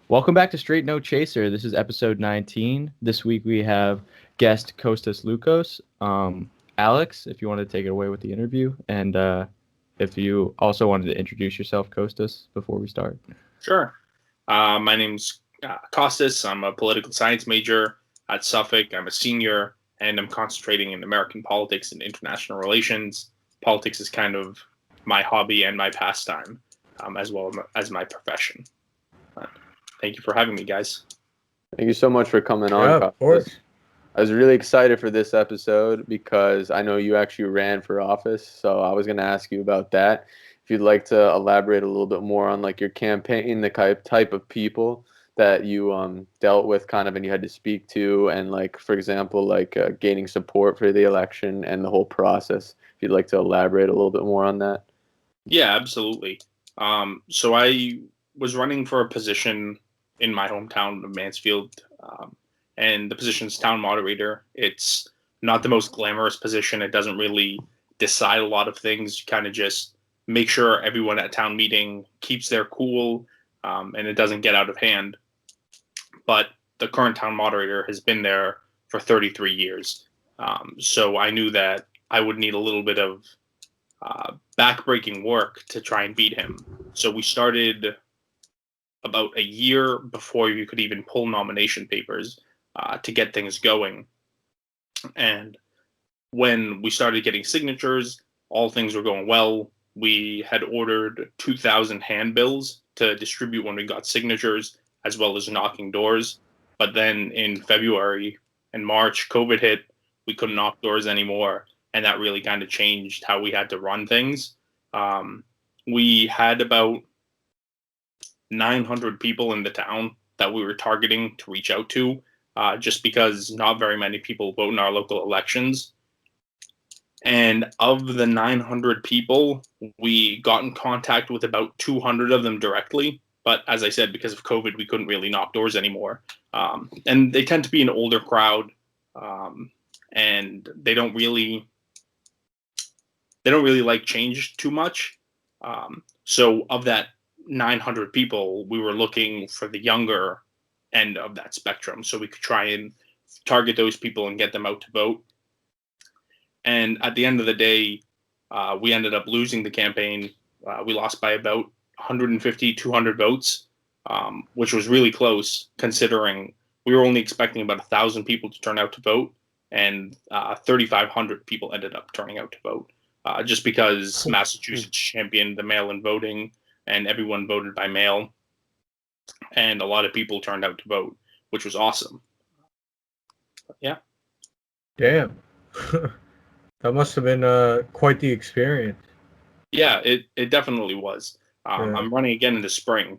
Welcome back to Straight No Chaser. This is episode 19. This week we have guest Kostas Loukos. Alex, if you want to take it away with the interview, and if you also wanted to introduce yourself, Kostas, before we start. Sure. My name's Kostas. I'm a political science major at Suffolk. I'm a senior, and I'm concentrating in American politics and international relations. Politics is kind of my hobby and my pastime, as well as my profession. Thank you for having me, guys. Thank you so much for coming on, Yeah, of course. I was really excited for this episode because I know you actually ran for office, so I was going to ask you about that. If you'd like to elaborate a little bit more on like your campaign, the type of people that you dealt with kind of and you had to speak to, and like, for example, like gaining support for the election and the whole process. If you'd like to elaborate a little bit more on that. Yeah, absolutely. So I was running for a position in my hometown of Mansfield, and the position's town moderator. It's not the most glamorous position. It doesn't really decide a lot of things. You kind of just make sure everyone at town meeting keeps their cool, and it doesn't get out of hand. But the current town moderator has been there for 33 years. So I knew that I would need a little bit of backbreaking work to try and beat him. So we started about a year before you could even pull nomination papers to get things going. And when we started getting signatures, all things were going well. We had ordered 2,000 handbills to distribute when we got signatures, as well as knocking doors. But then in February and March, COVID hit. We couldn't knock doors anymore. And that really kind of changed how we had to run things. We had about 900 people in the town that we were targeting to reach out to, just because not very many people vote in our local elections. And of the 900 people, we got in contact with about 200 of them directly. But as I said, because of COVID, we couldn't really knock doors anymore. And they tend to be an older crowd, and they don't really like change too much. So of that 900 people, we were looking for the younger end of that spectrum, so we could try and target those people and get them out to vote. And at the end of the day, we ended up losing the campaign. We lost by about 150, 200 votes, which was really close considering we were only expecting about 1,000 people to turn out to vote, and 3,500 people ended up turning out to vote, just because Massachusetts championed the mail-in voting and everyone voted by mail, and a lot of people turned out to vote, which was awesome. Yeah. Damn. That must have been quite the experience. Yeah, it definitely was. Yeah. I'm running again in the spring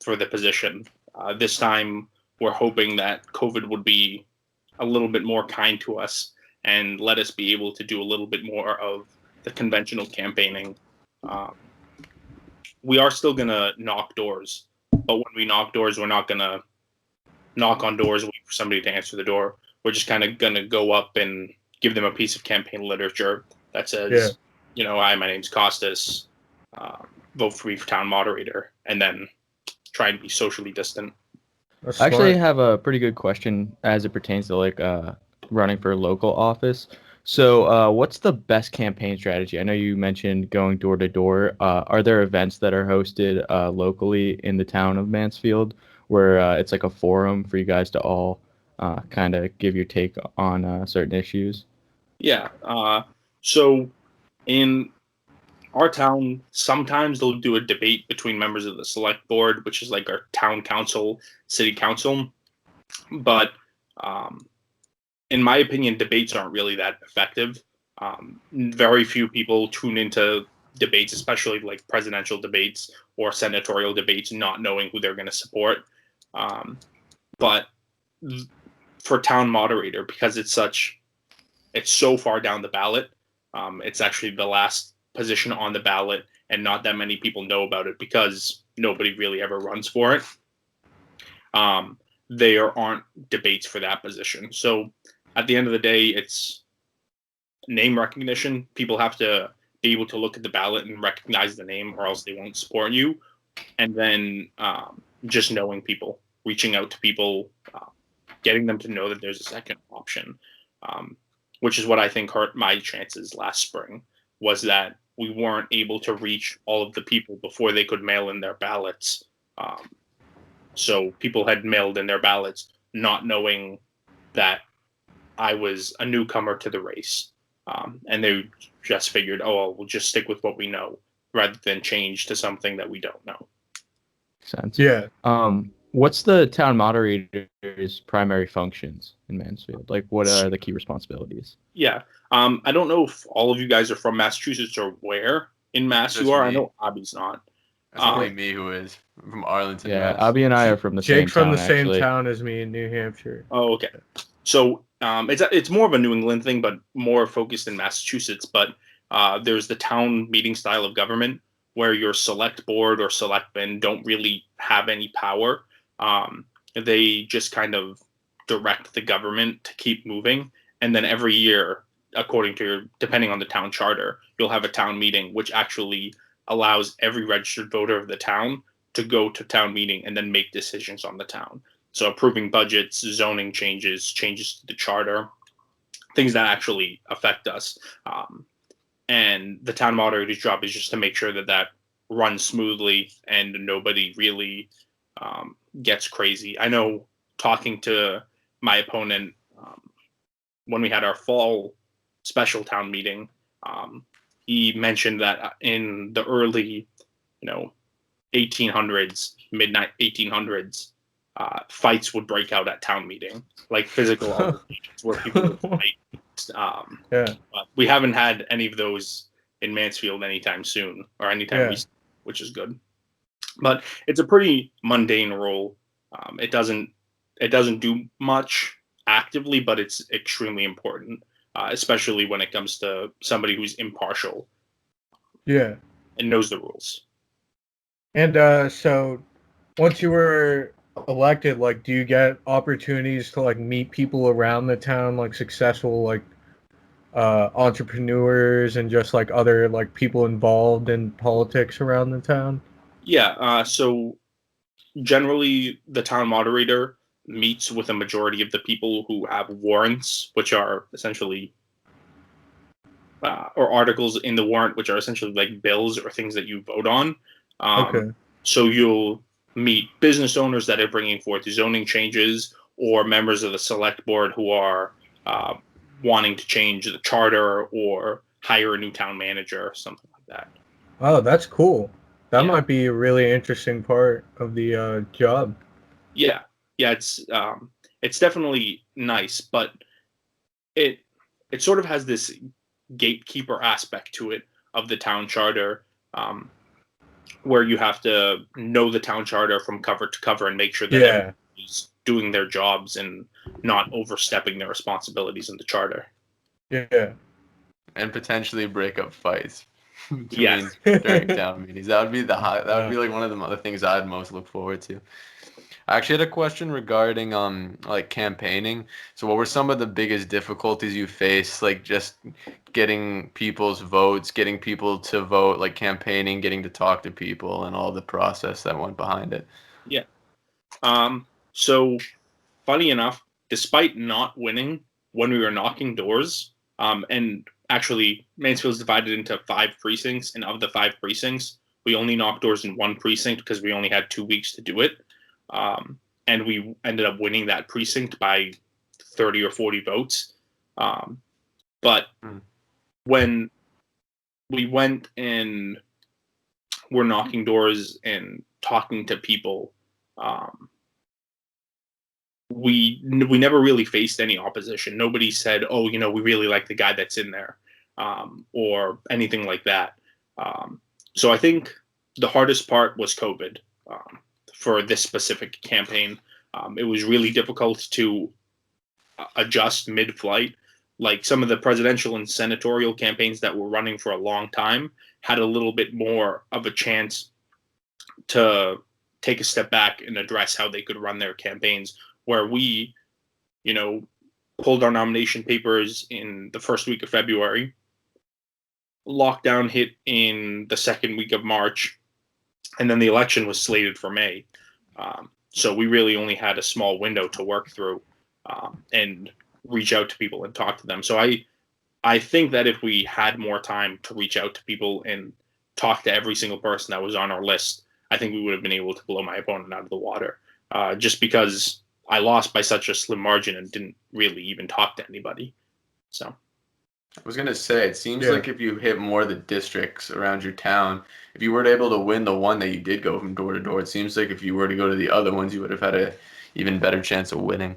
for the position. This time, we're hoping that COVID would be a little bit more kind to us and let us be able to do a little bit more of the conventional campaigning. We are still going to knock doors, but when we knock doors, we're not going to knock on doors, wait for somebody to answer the door. We're just kind of going to go up and give them a piece of campaign literature that says, hi, my name's Kostas, vote for me for town moderator, and then try and be socially distant. That's I actually smart. have a pretty good question as it pertains to like running for local office. So what's the best campaign strategy? I know you mentioned going door to door. Are there events that are hosted locally in the town of Mansfield where it's like a forum for you guys to all kind of give your take on certain issues? Yeah. So in our town, sometimes they'll do a debate between members of the select board, which is like our town council, city council. But in my opinion, debates aren't really that effective. Very few people tune into debates, especially like presidential debates or senatorial debates, not knowing who they're going to support. But for town moderator, because it's so far down the ballot, it's actually the last position on the ballot, and not that many people know about it because nobody really ever runs for it. There aren't debates for that position. So at the end of the day, it's name recognition. People have to be able to look at the ballot and recognize the name, or else they won't support you. And then just knowing people, reaching out to people, getting them to know that there's a second option, which is what I think hurt my chances last spring, was that we weren't able to reach all of the people before they could mail in their ballots. So people had mailed in their ballots not knowing that I was a newcomer to the race. And they just figured, oh, well, we'll just stick with what we know rather than change to something that we don't know. Makes sense. Yeah. What's the town moderator's primary functions in Mansfield? Like, what are the key responsibilities? Yeah. I don't know if all of you guys are from Massachusetts or where in Mass Just you are. me. I know Abby's not. That's only me who is from Arlington. Yeah, Mass. Abby and I are from the same Jake's from town, the same actually. town as me in New Hampshire. Oh, okay. So it's more of a New England thing, but more focused in Massachusetts. But there's the town meeting style of government where your select board or selectmen don't really have any power. They just kind of direct the government to keep moving. And then every year, depending on the town charter, you'll have a town meeting, which actually allows every registered voter of the town to go to town meeting and then make decisions on the town. So approving budgets, zoning changes to the charter, things that actually affect us. And the town moderator's job is just to make sure that that runs smoothly and nobody really gets crazy. I know, talking to my opponent when we had our fall special town meeting, he mentioned that in the early, 1800s, midnight 1800s, fights would break out at town meeting, like physical altercations where people would fight. Yeah. But we haven't had any of those in Mansfield anytime soon, or anytime recently, which is good. But it's a pretty mundane role. It doesn't do much actively, but it's extremely important, especially when it comes to somebody who's impartial. Yeah. And knows the rules. And so once you were elected, like, do you get opportunities to like meet people around the town, like successful like entrepreneurs and just like other like people involved in politics around the town? Yeah. So generally, the town moderator meets with a majority of the people who have warrants, which are essentially or articles in the warrant, which are essentially like bills or things that you vote on. Okay. So you'll meet business owners that are bringing forth zoning changes, or members of the select board who are wanting to change the charter or hire a new town manager or something like that. Oh, that's cool. That Yeah. might be a really interesting part of the job. Yeah, it's definitely nice, but it sort of has this gatekeeper aspect to it of the town charter, where you have to know the town charter from cover to cover and make sure that everybody's doing their jobs and not overstepping their responsibilities in the charter. Yeah. And potentially break up fights Yes. during town meetings. That would be that would be like one of the other things I'd most look forward to. I actually had a question regarding like campaigning. So what were some of the biggest difficulties you faced, like just getting people's votes, getting people to vote, like campaigning, getting to talk to people, and all the process that went behind it? Yeah. So funny enough, despite not winning when we were knocking doors, and actually Mansfield's divided into 5 precincts, and of the 5 precincts, we only knocked doors in 1 precinct because we only had 2 weeks to do it. And we ended up winning that precinct by 30 or 40 votes. But when we went and were knocking doors and talking to people, we never really faced any opposition. Nobody said, "Oh, we really like the guy that's in there," or anything like that. So I think the hardest part was COVID. For this specific campaign, it was really difficult to adjust mid-flight. Like some of the presidential and senatorial campaigns that were running for a long time had a little bit more of a chance to take a step back and address how they could run their campaigns, where we, pulled our nomination papers in the first week of February. Lockdown hit in the second week of March, and then the election was slated for May. So we really only had a small window to work through and reach out to people and talk to them. So I think that if we had more time to reach out to people and talk to every single person that was on our list, I think we would have been able to blow my opponent out of the water. Just because I lost by such a slim margin and didn't really even talk to anybody. So I was gonna say, it seems Yeah. like if you hit more of the districts around your town, if you were able to win the one that you did go from door to door, it seems like if you were to go to the other ones, you would have had a even better chance of winning.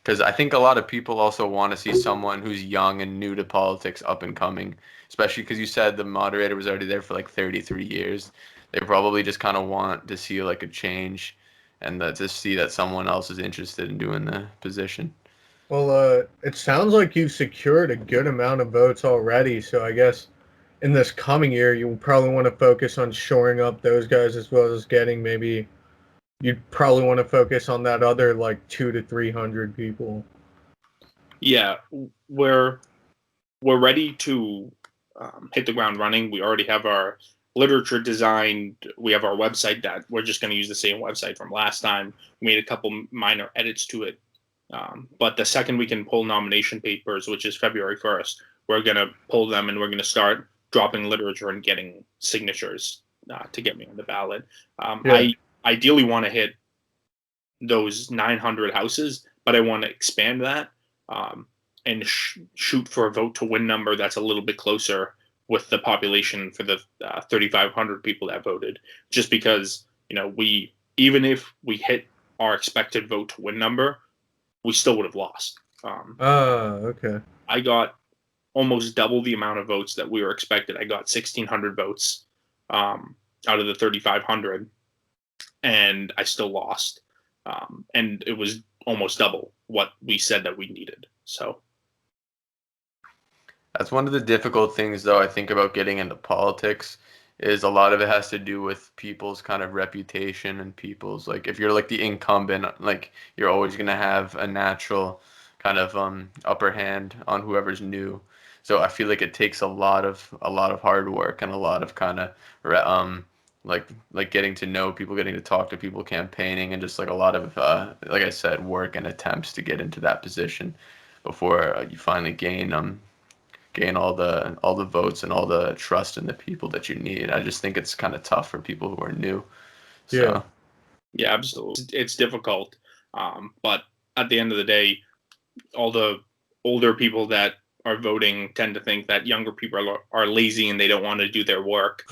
Because I think a lot of people also want to see someone who's young and new to politics up and coming, especially because you said the moderator was already there for like 33 years. They probably just kind of want to see like a change and to see that someone else is interested in doing the position. Well, it sounds like you've secured a good amount of votes already, so I guess in this coming year, you probably want to focus on shoring up those guys as well as getting maybe you'd probably want to focus on that other like 200 to 300 people. yeah, we're ready to hit the ground running. We already have our literature designed. We have our website that we're just going to use the same website from last time. We made a couple minor edits to it. But the second we can pull nomination papers, which is February 1st, we're going to pull them and we're going to start dropping literature and getting signatures to get me on the ballot. I ideally want to hit those 900 houses, but I want to expand that and shoot for a vote to win number that's a little bit closer with the population for the 3,500 people that voted. Just because, we, even if we hit our expected vote to win number, we still would have lost. Okay. I got almost double the amount of votes that we were expected. I got 1,600 votes out of the 3,500, and I still lost. And it was almost double what we said that we needed. So that's one of the difficult things, though, I think about getting into politics is a lot of it has to do with people's kind of reputation and people's like if you're like the incumbent, like you're always gonna have a natural kind of upper hand on whoever's new. So I feel like it takes a lot of hard work and a lot of kind of like getting to know people, getting to talk to people, campaigning, and just like a lot of like I said, work and attempts to get into that position before you finally gain all the votes and all the trust in the people that you need. I just think it's kind of tough for people who are new. So yeah, absolutely, it's difficult. But at the end of the day, all the older people that are voting tend to think that younger people are lazy and they don't want to do their work,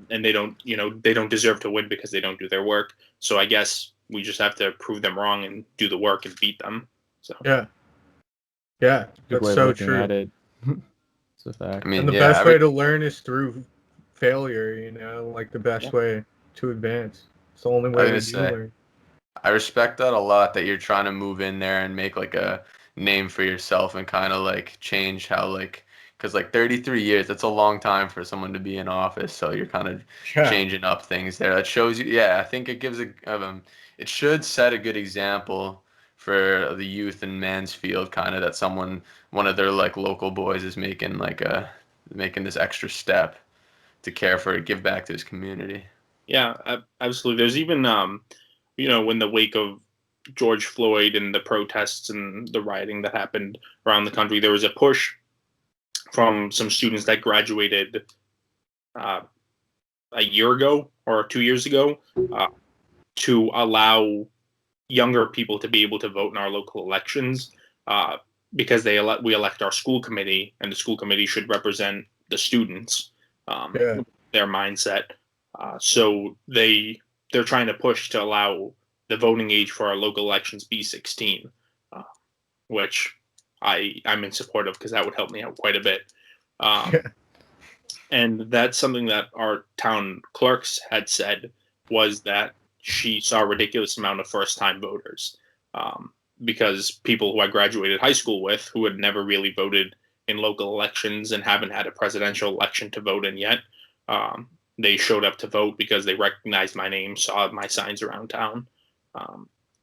and they don't deserve to win because they don't do their work. So I guess we just have to prove them wrong and do the work and beat them. So Yeah, Good that's way of so looking true. at it. It's a fact. I mean, And the yeah, best way to learn is through failure, like the best Yeah. way to advance. It's the only I way was to gonna say, learn. I respect that a lot that you're trying to move in there and make like a name for yourself and kind of like change how like because like 33 years, that's a long time for someone to be in office. So you're kind of Yeah. changing up things there. That shows you, yeah, I think it gives it should set a good example for the youth in Mansfield, kind of that one of their like local boys is making this extra step to care for, give back to his community. yeah, absolutely. There's even in the wake of George Floyd and the protests and the rioting that happened around the country, there was a push from some students that graduated uh, a year ago or 2 years ago to allow younger people to be able to vote in our local elections because we elect our school committee, and the school committee should represent the students, their mindset. So they're trying to push to allow the voting age for our local elections be 16, which I'm in support of because that would help me out quite a bit. And that's something that our town clerks had said was that she saw a ridiculous amount of first-time voters because people who I graduated high school with who had never really voted in local elections and haven't had a presidential election to vote in yet, they showed up to vote because they recognized my name, saw my signs around town.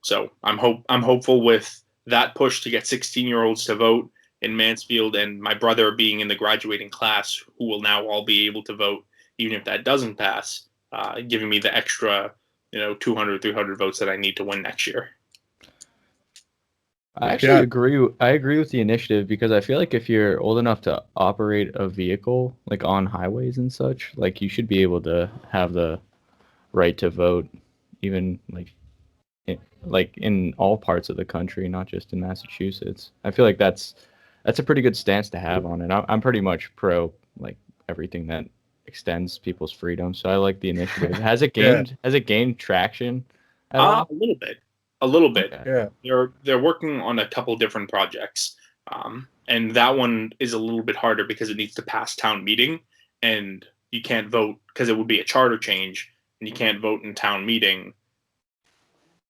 So I'm hopeful with that push to get 16-year-olds to vote in Mansfield, and my brother being in the graduating class, who will now all be able to vote, even if that doesn't pass, giving me the extra 200, 300 votes that I need to win next year. I actually Yeah. agree. I agree with the initiative because I feel like if you're old enough to operate a vehicle, like on highways and such, like you should be able to have the right to vote, even like in all parts of the country, not just in Massachusetts. I feel like that's a pretty good stance to have on it. I'm pretty much pro like everything that extends people's freedom. So I like the initiative. Yeah. Has it gained traction at all? A little bit. Okay. Yeah. They're working on a couple different projects, and that one is a little bit harder because it needs to pass town meeting, and you can't vote because it would be a charter change, and you can't vote in town meeting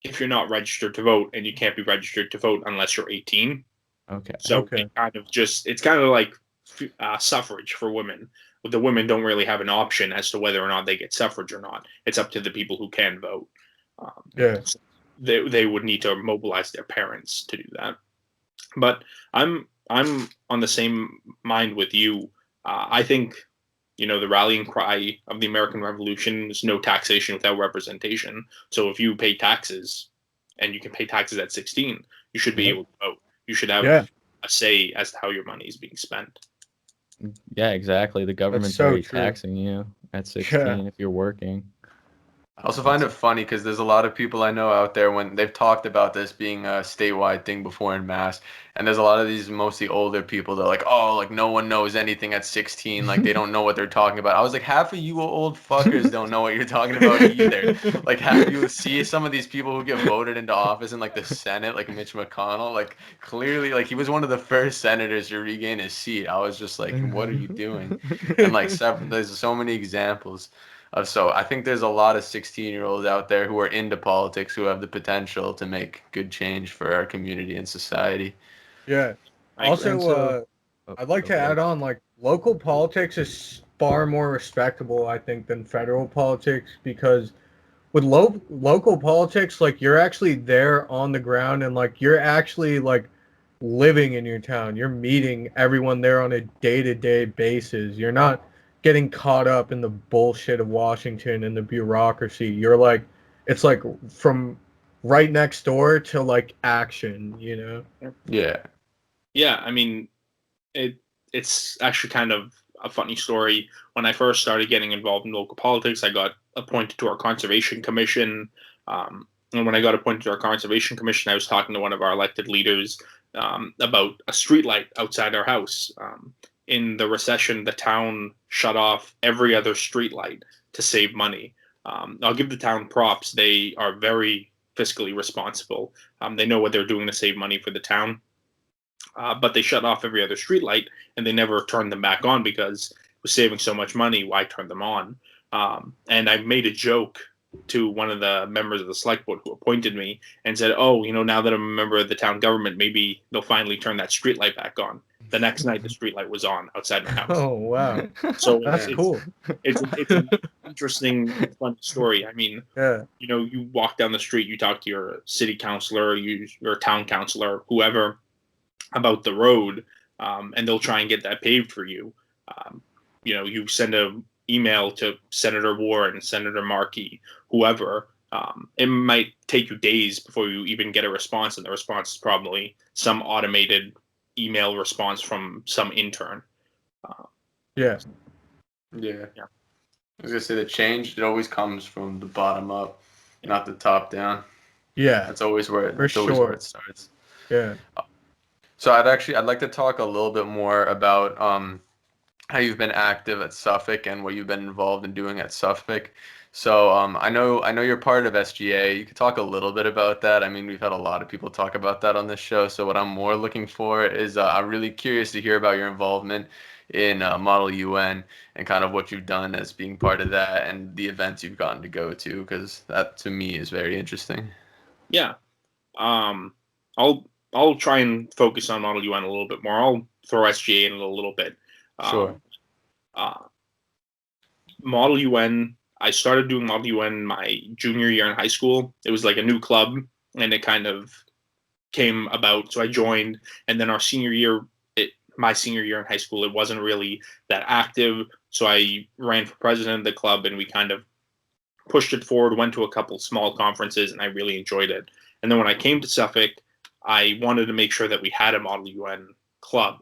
if you're not registered to vote, and you can't be registered to vote unless you're 18. Okay. So Okay. it's kind of like suffrage for women. The women don't really have an option as to whether or not they get suffrage or not. It's up to the people who can vote. Yeah. So they would need to mobilize their parents to do that. But I'm on the same mind with you. I think the rallying cry of the American Revolution is no taxation without representation. So if you pay taxes, and you can pay taxes at 16, you should be Yeah. able to vote. You should have Yeah. a say as to how your money is being spent. Yeah, exactly. The government's so already true. taxing you at 16 if you're working. I also find it funny because there's a lot of people I know out there when they've talked about this being a statewide thing before in Mass, and there's a lot of these mostly older people that are like, oh, like no one knows anything at 16, like they don't know what they're talking about. I was like, half of you old fuckers don't know what you're talking about either. Like, have you see some of these people who get voted into office in like the Senate, like Mitch McConnell, like clearly, like he was one of the first senators to regain his seat. I was just like, what are you doing? And like there's so many examples. So I think there's a lot of 16-year-olds out there who are into politics who have the potential to make good change for our community and society. Yeah. I agree. Also, I'd like to add on, like, local politics is far more respectable, I think, than federal politics, because with local politics, like, you're actually there on the ground, and like you're actually like living in your town. You're meeting everyone there on a day-to-day basis. You're not getting caught up in the bullshit of Washington and the bureaucracy. You're like, it's like from right next door to like action, you know? Yeah. Yeah, I mean, it's actually kind of a funny story. When I first started getting involved in local politics, I got appointed to our conservation commission. And when I got appointed to our conservation commission, I was talking to one of our elected leaders about a street light outside our house. In the recession, the town shut off every other street light to save money. I'll give the town props. They are very fiscally responsible. They know what they're doing to save money for the town. But they shut off every other street light, and they never turned them back on because it was saving so much money. Why turn them on? And I made a joke to one of the members of the select board who appointed me and said, "Oh, now that I'm a member of the town government, maybe they'll finally turn that street light back on." The next night, the street light was on outside my house. Oh, wow. So That's cool. It's an interesting, fun story. I mean, Yeah. you walk down the street, you talk to your city councilor, your town councilor, whoever, about the road, and they'll try and get that paved for you. You send an email to Senator Warren, Senator Markey, whoever. It might take you days before you even get a response, and the response is probably some automated email response from some intern. Yeah. Yeah. Yeah. I was gonna say the change, it always comes from the bottom up, not the top down. Yeah. That's always where it starts. Yeah. So I'd like to talk a little bit more about how you've been active at Suffolk and what you've been involved in doing at Suffolk. So I know you're part of SGA. You could talk a little bit about that. I mean, we've had a lot of people talk about that on this show. So what I'm more looking for is I'm really curious to hear about your involvement in Model UN and kind of what you've done as being part of that and the events you've gotten to go to, because that to me is very interesting. Yeah. I'll try and focus on Model UN a little bit more. I'll throw SGA in a little bit. Sure. Model UN, I started doing Model UN my junior year in high school. It was like a new club, and it kind of came about. So I joined, and then our senior year, my senior year in high school, it wasn't really that active. So I ran for president of the club, and we kind of pushed it forward, went to a couple small conferences, and I really enjoyed it. And then when I came to Suffolk, I wanted to make sure that we had a Model UN club.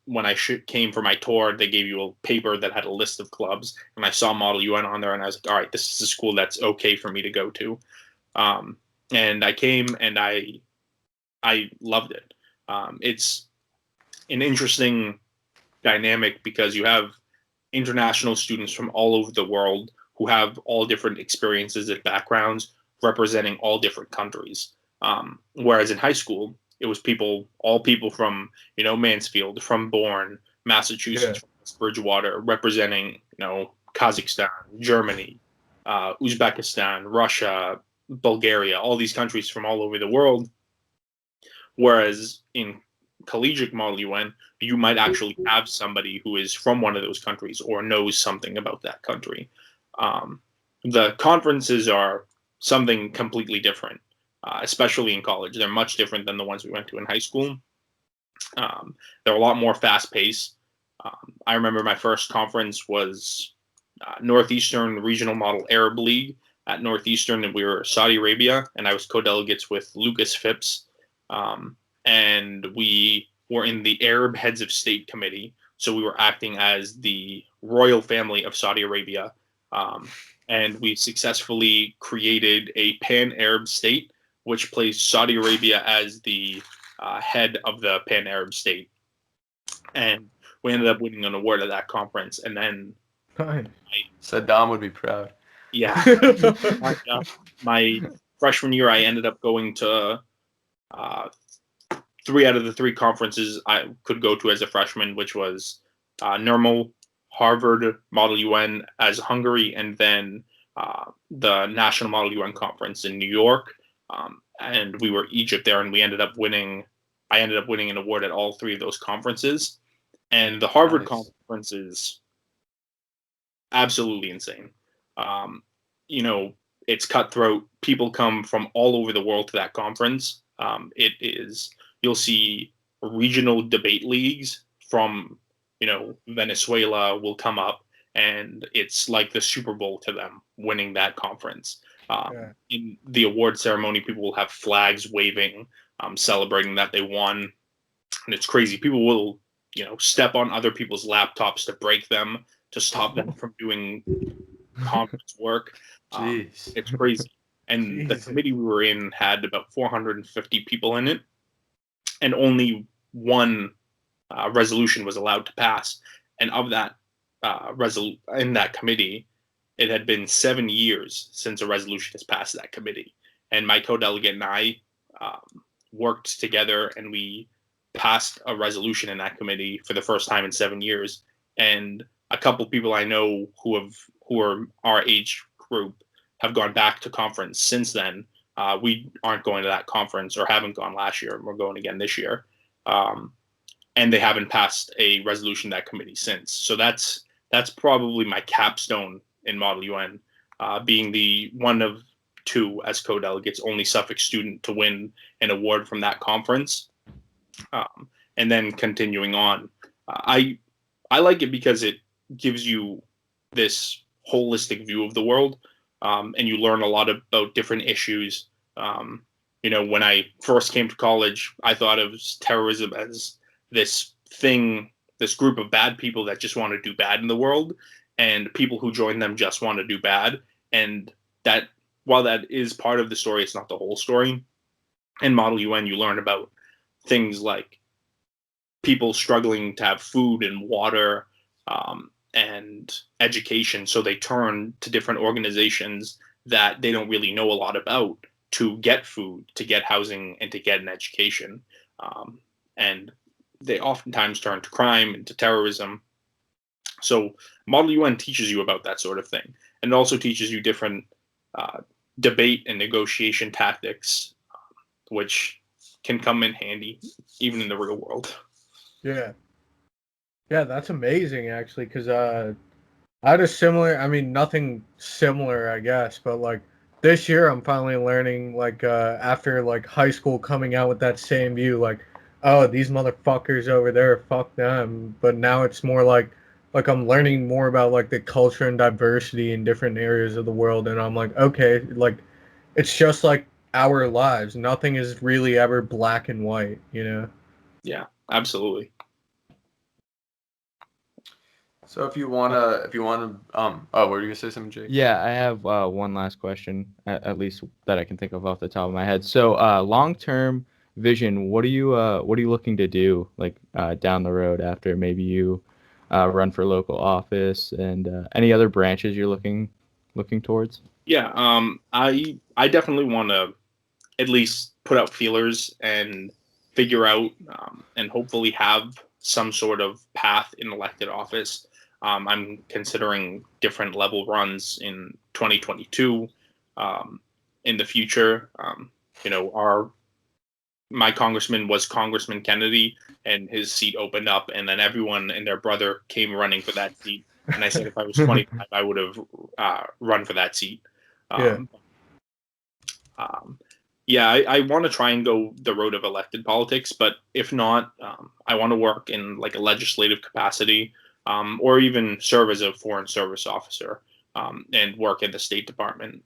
When I came for my tour, they gave you a paper that had a list of clubs, and I saw Model UN on there, and I was like, all right, this is a school that's okay for me to go to. And I came, and I loved it. It's an interesting dynamic because you have international students from all over the world who have all different experiences and backgrounds representing all different countries. Whereas in high school, it was all people from, Mansfield, from Bourne, Massachusetts, from Bridgewater, representing, Kazakhstan, Germany, Uzbekistan, Russia, Bulgaria, all these countries from all over the world. Whereas in collegiate Model UN, you might actually have somebody who is from one of those countries or knows something about that country. The conferences are something completely different, especially in college. They're much different than the ones we went to in high school. They're a lot more fast-paced. I remember my first conference was Northeastern Regional Model Arab League at Northeastern, and we were Saudi Arabia, and I was co-delegates with Lucas Phipps. And we were in the Arab Heads of State Committee. So we were acting as the royal family of Saudi Arabia. And we successfully created a pan-Arab state, which placed Saudi Arabia as the head of the pan-Arab state. And we ended up winning an award at that conference. And then Saddam would be proud. Yeah. My freshman year, I ended up going to 3 out of the 3 conferences I could go to as a freshman, which was NERML, Harvard, Model UN as Hungary, and then the National Model UN Conference in New York. And we were Egypt there, and I ended up winning an award at all 3 of those conferences. And the Harvard conference is absolutely insane. It's cutthroat. People come from all over the world to that conference. You'll see regional debate leagues from, Venezuela will come up, and it's like the Super Bowl to them winning that conference. In the award ceremony, people will have flags waving, celebrating that they won. And it's crazy. People will, step on other people's laptops to break them, to stop them from doing conference work. It's crazy. And the committee we were in had about 450 people in it, and only one resolution was allowed to pass. And of that in that committee, it had been 7 years since a resolution has passed that committee. And my co-delegate and I worked together, and we passed a resolution in that committee for the first time in 7 years. And a couple people I know who are our age group have gone back to conference since then. We aren't going to that conference, or haven't gone last year, and we're going again this year. And they haven't passed a resolution that committee since. So that's probably my capstone in Model UN, being the one of 2 as co-delegates, only Suffolk student to win an award from that conference. And then continuing on, I like it because it gives you this holistic view of the world, and you learn a lot about different issues. When I first came to college, I thought of terrorism as this group of bad people that just want to do bad in the world, and people who join them just want to do bad. And that, while that is part of the story, it's not the whole story. In Model UN, you learn about things like people struggling to have food and water, and education, so they turn to different organizations that they don't really know a lot about to get food, to get housing, and to get an education. And they oftentimes turn to crime and to terrorism. So Model UN teaches you about that sort of thing, and it also teaches you different debate and negotiation tactics, which can come in handy even in the real world. Yeah, that's amazing, actually, because I had a similar, nothing similar, I guess, but, like, this year I'm finally learning, like, after, like, high school coming out with that same view, like, oh, these motherfuckers over there, fuck them, but now it's more like, like I'm learning more about like the culture and diversity in different areas of the world, and I'm like, okay, like it's just like our lives. Nothing is really ever black and white, you know? Yeah, absolutely. So what were you gonna say something, Jake? Yeah, I have one last question, at least that I can think of off the top of my head. So, long-term vision, what are you looking to do, like down the road after maybe you run for local office, and any other branches you're looking towards? Yeah, I definitely want to at least put out feelers and figure out and hopefully have some sort of path in elected office. I'm considering different level runs in 2022. In the future, our my congressman was Congressman Kennedy, and his seat opened up, and then everyone and their brother came running for that seat. And I said, if I was 25, I would have run for that seat. Yeah. Um, um, yeah, I want to try and go the road of elected politics, but if not, I want to work in like a legislative capacity, or even serve as a foreign service officer, and work in the State Department.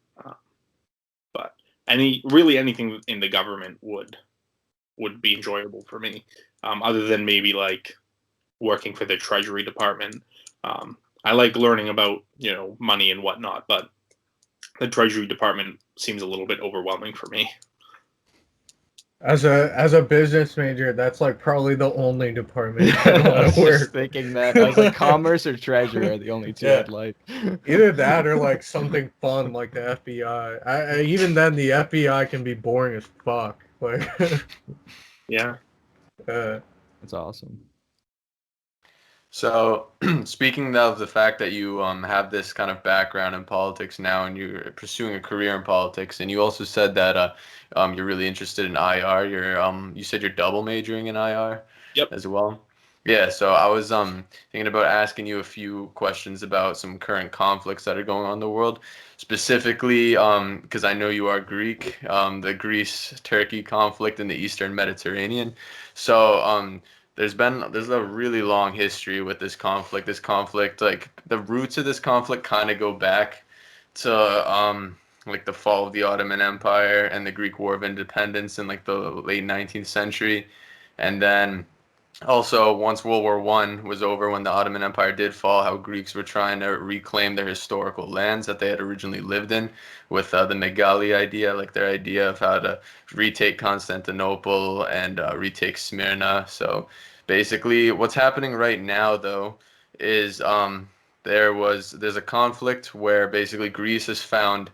But anything in the government would be enjoyable for me, other than maybe like working for the Treasury Department. I like learning about money and whatnot, but the Treasury Department seems a little bit overwhelming for me. As a business major, that's like probably the only department I I want was to just work. thinking that. I was like, commerce or treasury are the only two Yeah. I'd like. Either that or like something fun like the FBI. Even then the FBI can be boring as fuck. Like, Yeah. That's awesome. So, speaking of the fact that you have this kind of background in politics now, and you're pursuing a career in politics, and you also said that you're really interested in IR. You said you're double majoring in IR Yep. as well. Yeah. So I was thinking about asking you a few questions about some current conflicts that are going on in the world, specifically because I know you are Greek, the Greece-Turkey conflict in the Eastern Mediterranean. So there's a really long history with this conflict. This conflict, like the roots of this conflict, kind of go back to like the fall of the Ottoman Empire and the Greek War of Independence in like the late 19th century, and then also once World War One was over, when the Ottoman Empire did fall, how Greeks were trying to reclaim their historical lands that they had originally lived in, with the Megali idea, like their idea of how to retake Constantinople and retake Smyrna. So basically, what's happening right now, though, is there's a conflict where basically Greece has found,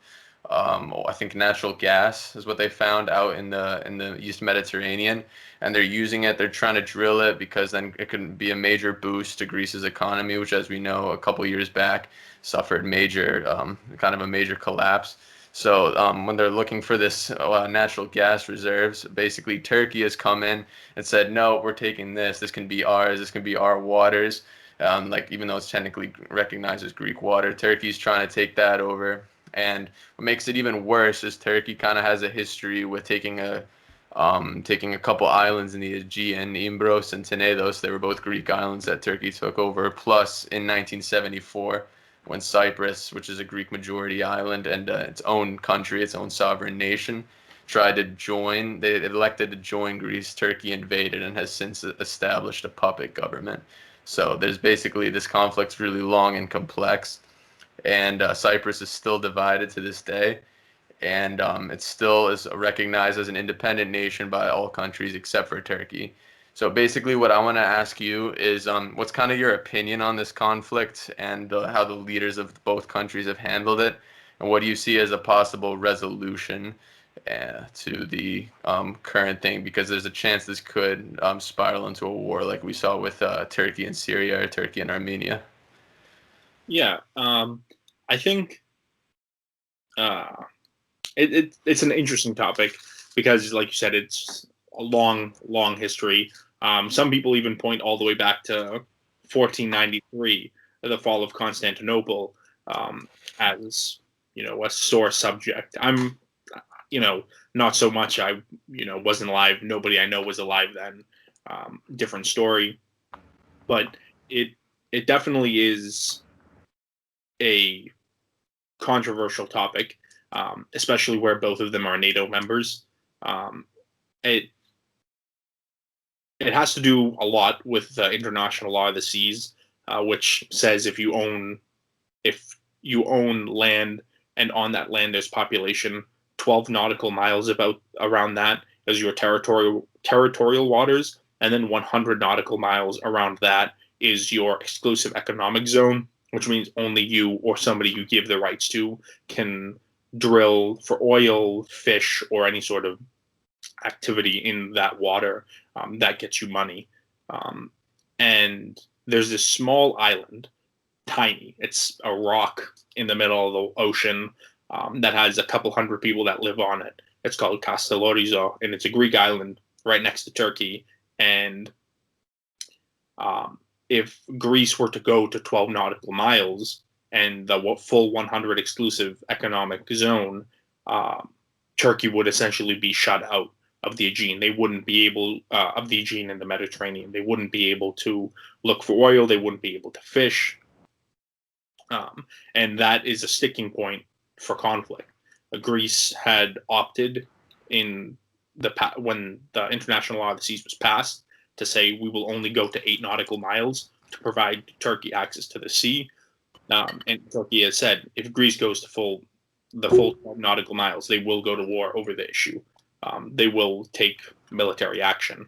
I think natural gas is what they found out in the East Mediterranean, and they're using it. They're trying to drill it because then it can be a major boost to Greece's economy, which, as we know, a couple years back suffered kind of a major collapse. So when they're looking for this natural gas reserves, basically Turkey has come in and said, no, we're taking this. This can be ours. This can be our waters. Like even though it's technically recognized as Greek water, Turkey's trying to take that over. And what makes it even worse is Turkey kind of has a history with taking a couple islands in the Aegean, Imbros and Tenedos. They were both Greek islands that Turkey took over. Plus, in 1974, when Cyprus, which is a Greek majority island and its own country, its own sovereign nation, tried to join, they elected to join Greece, Turkey invaded and has since established a puppet government. So there's basically this conflict's really long and complex, and Cyprus is still divided to this day, and it still is recognized as an independent nation by all countries except for Turkey. So basically, what I want to ask you is, what's kind of your opinion on this conflict and how the leaders of both countries have handled it, and what do you see as a possible resolution to the current thing? Because there's a chance this could spiral into a war like we saw with Turkey and Syria or Turkey and Armenia. Yeah. I think uh, it's an interesting topic because, like you said, it's a long history. Some people even point all the way back to 1493, the fall of Constantinople, as a sore subject. I'm not so much. I wasn't alive. Nobody I know was alive then. Different story, but it it definitely is a controversial topic, especially where both of them are NATO members. It has to do a lot with the international law of the seas, which says if you own land and on that land there's population, 12 nautical miles around that is your territorial waters, and then 100 nautical miles around that is your exclusive economic zone, which means only you or somebody you give the rights to can drill for oil, fish, or any sort of activity in that water that gets you money. And there's this small island, tiny. It's a rock in the middle of the ocean that has a couple hundred people that live on it. It's called Kostas Loukos, and it's a Greek island right next to Turkey. And if Greece were to go to 12 nautical miles and the full 100 exclusive economic zone, Turkey would essentially be shut out of the Aegean. They wouldn't be able, of the Aegean and the Mediterranean, they wouldn't be able to look for oil, they wouldn't be able to fish. And that is a sticking point for conflict. Greece had opted when the international law of the seas was passed to say we will only go to 8 nautical miles to provide Turkey access to the sea. And Turkey has said if Greece goes to the full 12 nautical miles, they will go to war over the issue. They will take military action.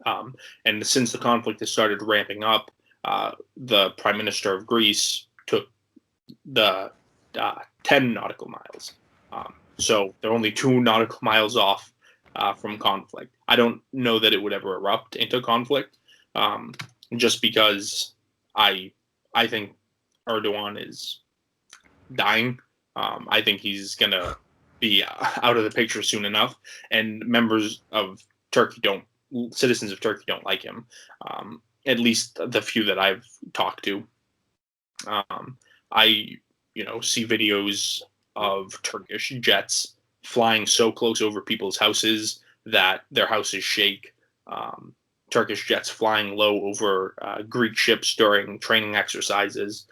And since the conflict has started ramping up, the Prime Minister of Greece took the 10 nautical miles. So they're only 2 nautical miles off from conflict. I don't know that it would ever erupt into conflict, just because I think Erdogan is dying. I think he's going to be out of the picture soon enough, and citizens of Turkey don't like him, at least the few that I've talked to. I see videos of Turkish jets flying so close over people's houses that their houses shake. Turkish jets flying low over Greek ships during training exercises.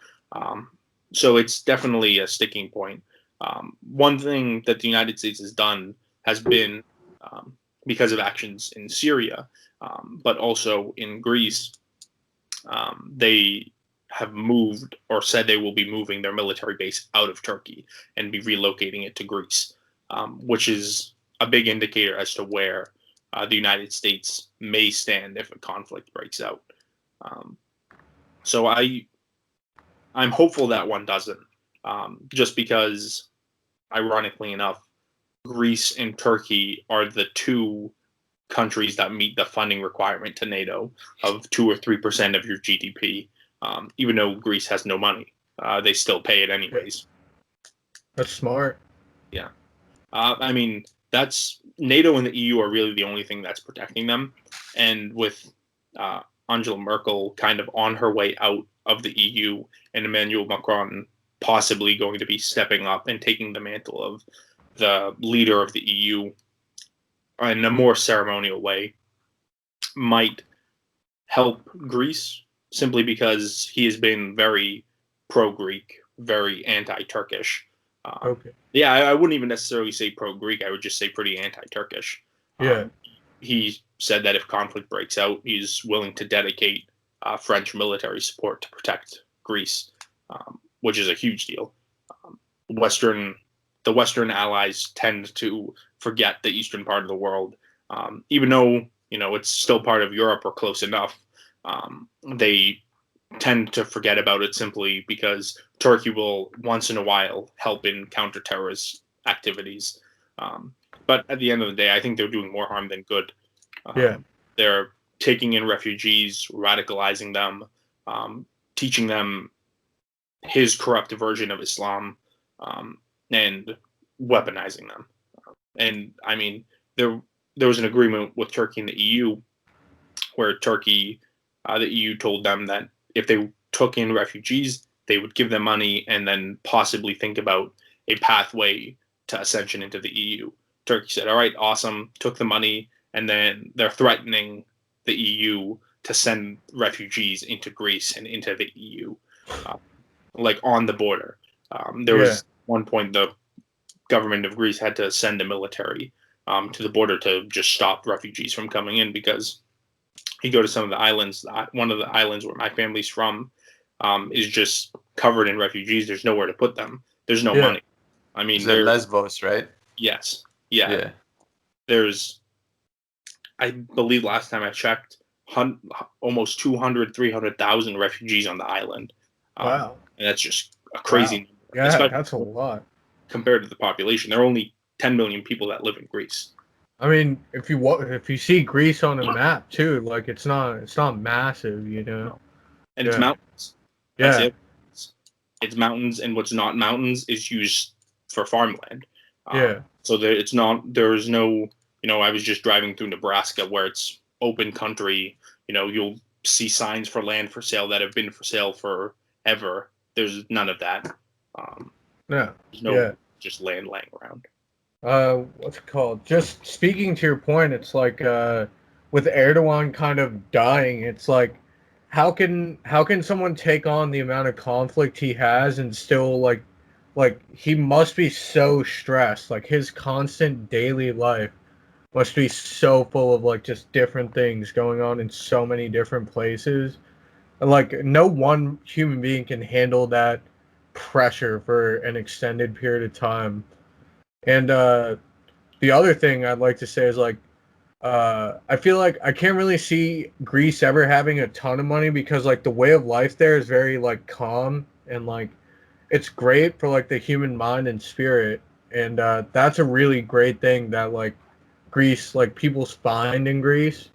So it's definitely a sticking point. One thing that the United States has done has been, because of actions in Syria, but also in Greece, they have moved or said they will be moving their military base out of Turkey and be relocating it to Greece, which is a big indicator as to where the United States may stand if a conflict breaks out. So I'm hopeful that one doesn't, just because, ironically enough, Greece and Turkey are the two countries that meet the funding requirement to NATO of 2 or 3% of your GDP. Even though Greece has no money, they still pay it anyways. That's smart. Yeah. I mean, that's NATO and the EU are really the only thing that's protecting them. And with Angela Merkel kind of on her way out of the EU and Emmanuel Macron possibly going to be stepping up and taking the mantle of the leader of the EU in a more ceremonial way, might help Greece, simply because he has been very pro-Greek, very anti-Turkish. Okay. Yeah, I wouldn't even necessarily say pro-Greek. I would just say pretty anti-Turkish. Yeah. He said that if conflict breaks out, he's willing to dedicate French military support to protect Greece, which is a huge deal. The Western allies tend to forget the eastern part of the world, even though it's still part of Europe or close enough. They tend to forget about it simply because Turkey will once in a while help in counter-terrorist activities. But at the end of the day, I think they're doing more harm than good. They're taking in refugees, radicalizing them, teaching them his corrupt version of Islam, and weaponizing them. And I mean, there was an agreement with Turkey and the EU where the EU told them that if they took in refugees, they would give them money and then possibly think about a pathway to ascension into the EU. Turkey said, all right, awesome, took the money, and then they're threatening the EU to send refugees into Greece and into the EU, like on the border. There was one point the government of Greece had to send a military to the border to just stop refugees from coming in, because you go to some of the islands. One of the islands where my family's from is just covered in refugees. There's nowhere to put them. There's no money. I mean, it's Lesbos, right? Yes. Yeah. There's, I believe last time I checked, almost 200, 300,000 refugees on the island. Wow. And that's just a crazy number. Yeah, that's a lot. Compared to the population. There are only 10 million people that live in Greece. I mean, if you see Greece on a map too, like it's not massive, you know. And it's mountains. That's it. It's mountains, and what's not mountains is used for farmland. So there's no, I was just driving through Nebraska where it's open country. You'll see signs for land for sale that have been for sale forever. There's none of that. Just land laying around. What's it called? Just speaking to your point, it's like with Erdogan kind of dying, it's like how can someone take on the amount of conflict he has and still like he must be so stressed. Like his constant daily life must be so full of like just different things going on in so many different places. And like no one human being can handle that pressure for an extended period of time. And the other thing I'd like to say is like I feel like I can't really see Greece ever having a ton of money because like the way of life there is very like calm and like it's great for like the human mind and spirit, and that's a really great thing that like Greece, like people find in Greece,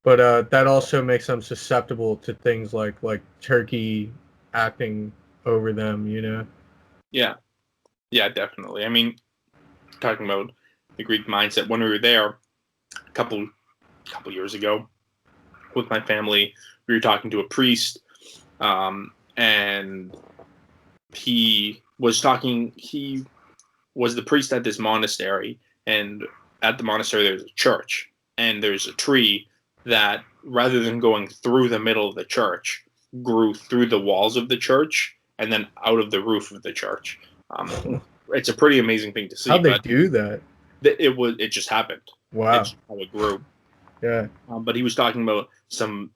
but that also makes them susceptible to things like Turkey acting over them, you know. Yeah definitely. I mean, talking about the Greek mindset, when we were there a couple years ago with my family, we were talking to a priest, and he was the priest at this monastery, and at the monastery there's a church, and there's a tree that, rather than going through the middle of the church, grew through the walls of the church and then out of the roof of the church. It's a pretty amazing thing to see. How'd they do that? It just happened. Wow. It's how it grew. Yeah. But he was talking about some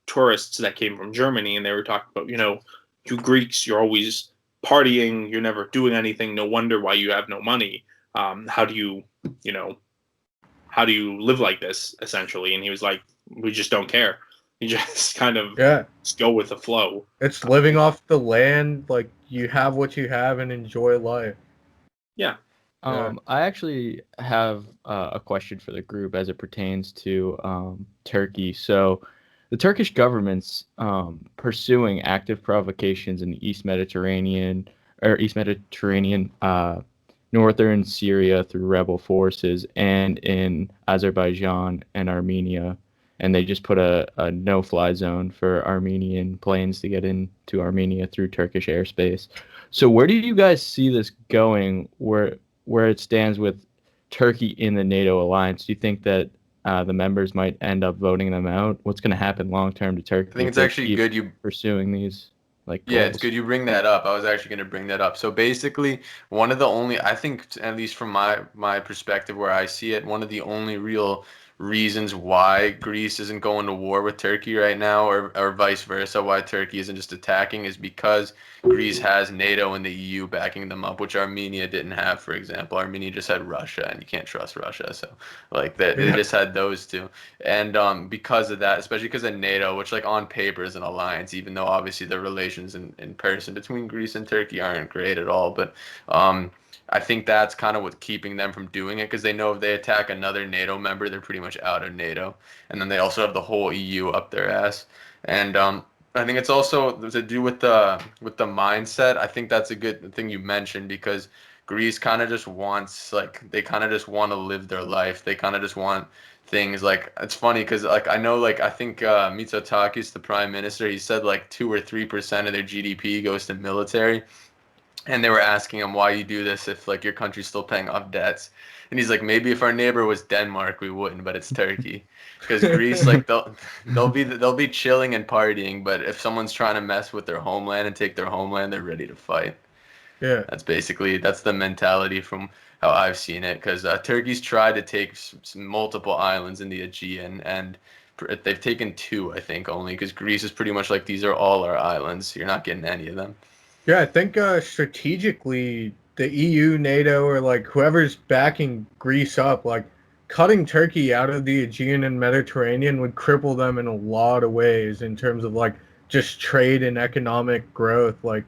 tourists that came from Germany, and they were talking about, you Greeks, you're always partying, you're never doing anything. No wonder why you have no money. How do you live like this, essentially? And he was like, we just don't care. You just kind of just go with the flow. It's living off the land, like you have what you have and enjoy life. Yeah. I actually have a question for the group as it pertains to Turkey. So the Turkish government's pursuing active provocations in the East Mediterranean, northern Syria through rebel forces, and in Azerbaijan and Armenia. And they just put a no-fly zone for Armenian planes to get into Armenia through Turkish airspace. So where do you guys see this going, where it stands with Turkey in the NATO alliance? Do you think that the members might end up voting them out? What's going to happen long-term to Turkey? I think it's actually good you pursuing these goals? It's good you bring that up. I was actually going to bring that up. So basically, one of the only, I think, at least from my perspective where I see it, one of the only real reasons why Greece isn't going to war with Turkey right now, or vice versa, why Turkey isn't just attacking, is because Greece has NATO and the EU backing them up, which Armenia didn't have, for example. Armenia just had Russia, and you can't trust Russia. So like they just had those two. And because of that, especially because of NATO, which like on paper is an alliance, even though obviously the relations in person between Greece and Turkey aren't great at all. But I think that's kind of what's keeping them from doing it, because they know if they attack another NATO member, they're pretty much out of NATO. And then they also have the whole EU up their ass. And I think it's also to do with the mindset. I think that's a good thing you mentioned, because Greece kind of just wants, like, they kind of just want to live their life. They kind of just want things like, it's funny because like I know, like I think Mitsotakis, the prime minister, he said like 2 or 3% of their GDP goes to military. And they were asking him why you do this if like your country's still paying off debts. And he's like, maybe if our neighbor was Denmark, we wouldn't, but it's Turkey. Because Greece, like they'll be chilling and partying, but if someone's trying to mess with their homeland and take their homeland, they're ready to fight. Yeah. That's the mentality from how I've seen it. Because Turkey's tried to take multiple islands in the Aegean, and they've taken two, I think, only. Because Greece is pretty much like, these are all our islands. You're not getting any of them. Yeah, I think strategically the EU, NATO, or like whoever's backing Greece up, like cutting Turkey out of the Aegean and Mediterranean would cripple them in a lot of ways in terms of like just trade and economic growth. Like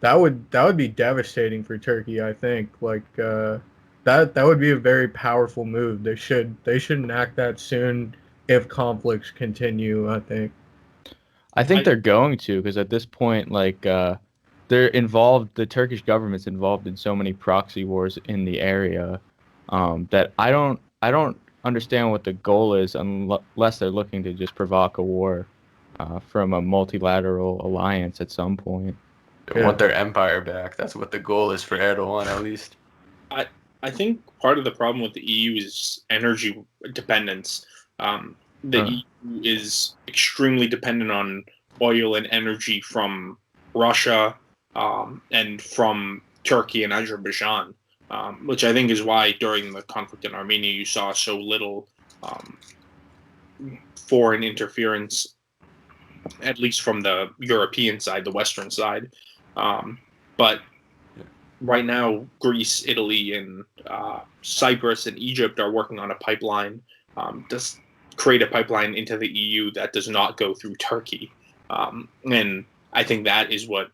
that would be devastating for Turkey, I think. Like that would be a very powerful move. They should enact that soon if conflicts continue, I think. I think they're going to, because at this point, like they're involved. The Turkish government's involved in so many proxy wars in the area that I don't understand what the goal is unless they're looking to just provoke a war from a multilateral alliance at some point. They want their empire back. That's what the goal is for Erdogan, at least. I think part of the problem with the EU is energy dependence. The EU is extremely dependent on oil and energy from Russia and from Turkey and Azerbaijan, which I think is why during the conflict in Armenia you saw so little foreign interference, at least from the European side, the Western side. But right now, Greece, Italy, and Cyprus and Egypt are working on a pipeline to create a pipeline into the EU that does not go through Turkey. And I think that is what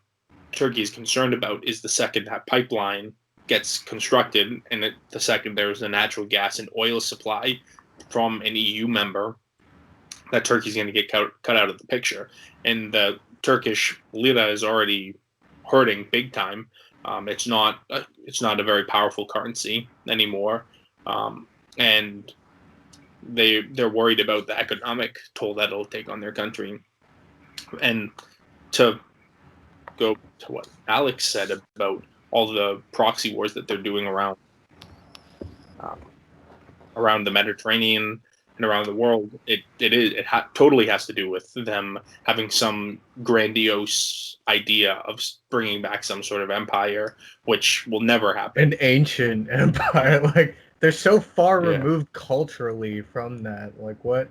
Turkey is concerned about, is the second that pipeline gets constructed and the second there's a natural gas and oil supply from an EU member, that Turkey's going to get cut out of the picture. And the Turkish lira is already hurting big time. It's not a very powerful currency anymore, and they're worried about the economic toll that it'll take on their country. And to go to what Alex said about all the proxy wars that they're doing around the Mediterranean and around the world, it totally has to do with them having some grandiose idea of bringing back some sort of empire, which will never happen. An ancient empire, like they're so far removed culturally from that. Like what?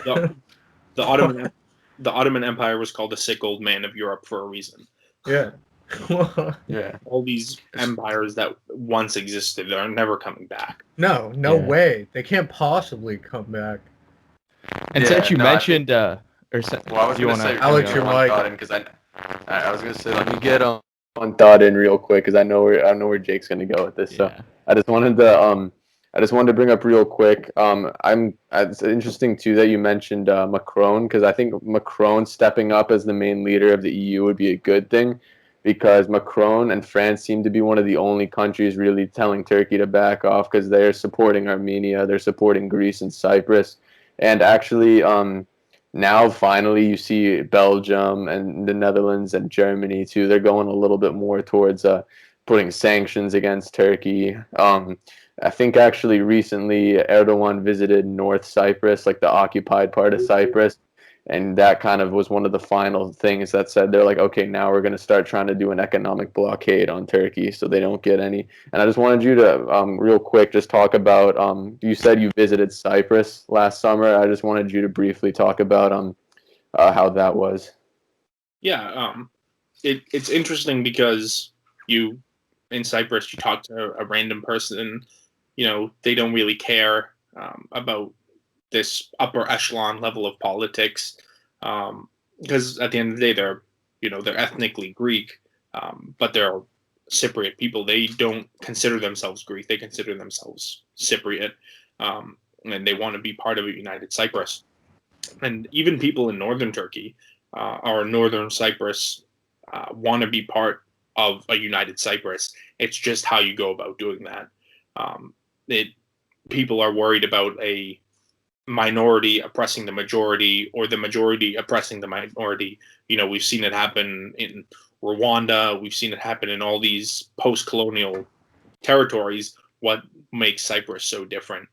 The Ottoman Empire was called the sick old man of Europe for a reason. Yeah. Yeah. All these empires that once existed are never coming back. No way. They can't possibly come back. And since you mentioned, I was going to say, Alex, your mic. Because I was going to say, let me get one thought in real quick, because I know where Jake's going to go with this. So I just wanted to bring up real quick. It's interesting too that you mentioned Macron, because I think Macron stepping up as the main leader of the EU would be a good thing, because Macron and France seem to be one of the only countries really telling Turkey to back off, because they're supporting Armenia, they're supporting Greece and Cyprus, and actually now finally you see Belgium and the Netherlands and Germany too. They're going a little bit more towards putting sanctions against Turkey. I think actually recently Erdogan visited North Cyprus, like the occupied part of Cyprus, and that kind of was one of the final things that said they're like, okay, now we're going to start trying to do an economic blockade on Turkey so they don't get any. And I just wanted you to real quick just talk about, you said you visited Cyprus last summer. I just wanted you to briefly talk about how that was. Yeah, it's interesting because in Cyprus, you talk to a random person, they don't really care about this upper echelon level of politics, because at the end of the day, they're ethnically Greek, but they're Cypriot people. They don't consider themselves Greek; they consider themselves Cypriot, and they want to be part of a united Cyprus. And even people in northern Turkey or northern Cyprus want to be part of a united Cyprus. It's just how you go about doing that. People are worried about a minority oppressing the majority, or the majority oppressing the minority. We've seen it happen in Rwanda. We've seen it happen in all these post-colonial territories. What makes Cyprus so different?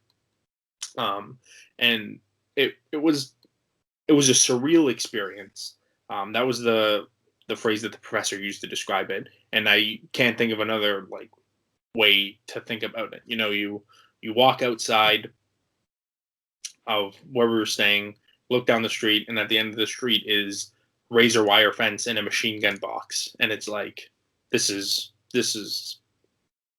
And it was a surreal experience. That was the phrase that the professor used to describe it, and I can't think of another like way to think about it. You walk outside of where we were staying, look down the street, and at the end of the street is razor wire fence and a machine gun box, and it's like this is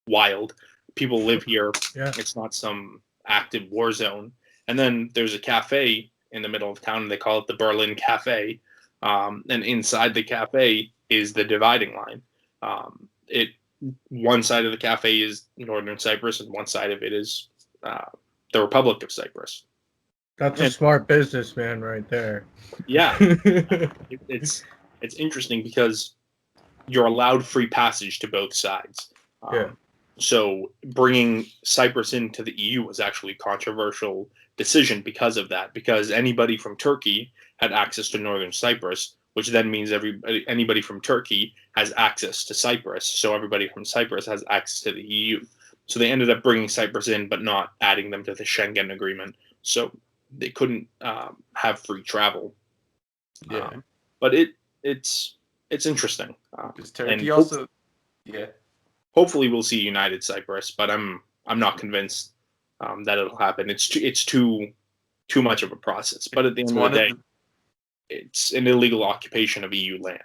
wild. People live here. Yeah. It's not some active war zone. And then there's a cafe in the middle of town, and they call it the Berlin Cafe. And inside the cafe is the dividing line. One side of the cafe is Northern Cyprus, and one side of it is the Republic of Cyprus. That's a smart businessman right there. Yeah, it's interesting because you're allowed free passage to both sides. Yeah. So bringing Cyprus into the EU was actually a controversial decision because of that, because anybody from Turkey had access to Northern Cyprus, which then means anybody from Turkey has access to Cyprus. So everybody from Cyprus has access to the EU. So they ended up bringing Cyprus in, but not adding them to the Schengen agreement. So they couldn't have free travel. Yeah. But it's interesting. Because Turkey also, yeah. Hopefully we'll see United Cyprus, but I'm not convinced that it'll happen. It's too much of a process. But at the end of the day, it's an illegal occupation of EU land.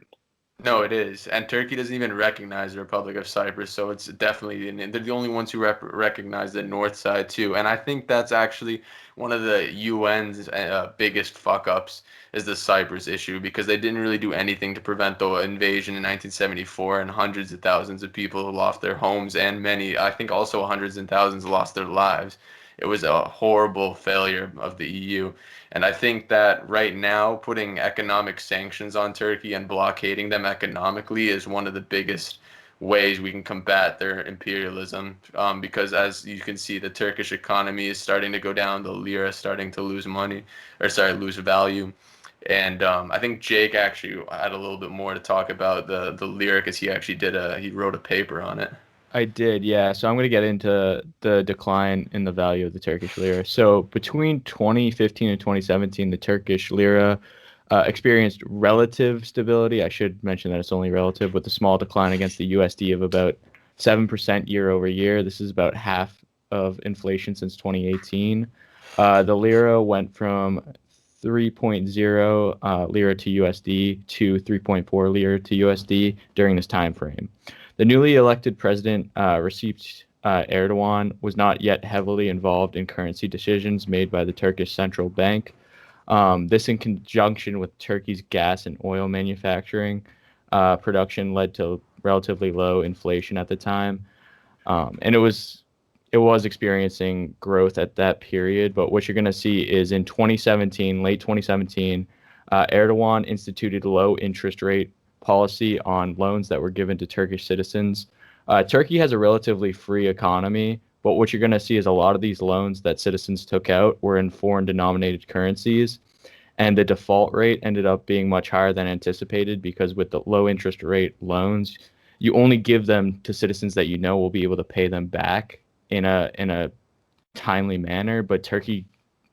No, it is. And Turkey doesn't even recognize the Republic of Cyprus, so it's definitely, they're the only ones who recognize the north side too. And I think that's actually one of the UN's biggest fuck-ups is the Cyprus issue, because they didn't really do anything to prevent the invasion in 1974, and hundreds of thousands of people lost their homes, and many, I think also hundreds and thousands lost their lives. It was a horrible failure of the EU. And I think that right now, putting economic sanctions on Turkey and blockading them economically is one of the biggest ways we can combat their imperialism. Because as you can see, the Turkish economy is starting to go down, the lira is starting to lose lose value. And I think Jake actually had a little bit more to talk about the lira, because he wrote a paper on it. I did, yeah. So I'm going to get into the decline in the value of the Turkish lira. So between 2015 and 2017, the Turkish lira experienced relative stability. I should mention that it's only relative, with a small decline against the USD of about 7% year over year. This is about half of inflation since 2018. The lira went from 3.0 lira to USD to 3.4 lira to USD during this time frame. The newly elected president, Recep Erdogan, was not yet heavily involved in currency decisions made by the Turkish Central Bank. This, in conjunction with Turkey's gas and oil manufacturing production, led to relatively low inflation at the time. And it was experiencing growth at that period. But what you're going to see is in 2017, late 2017, Erdogan instituted a low interest rate policy on loans that were given to Turkish citizens. Turkey has a relatively free economy, but what you're going to see is a lot of these loans that citizens took out were in foreign denominated currencies, and the default rate ended up being much higher than anticipated, because with the low interest rate loans, you only give them to citizens that you know will be able to pay them back in a timely manner, but Turkey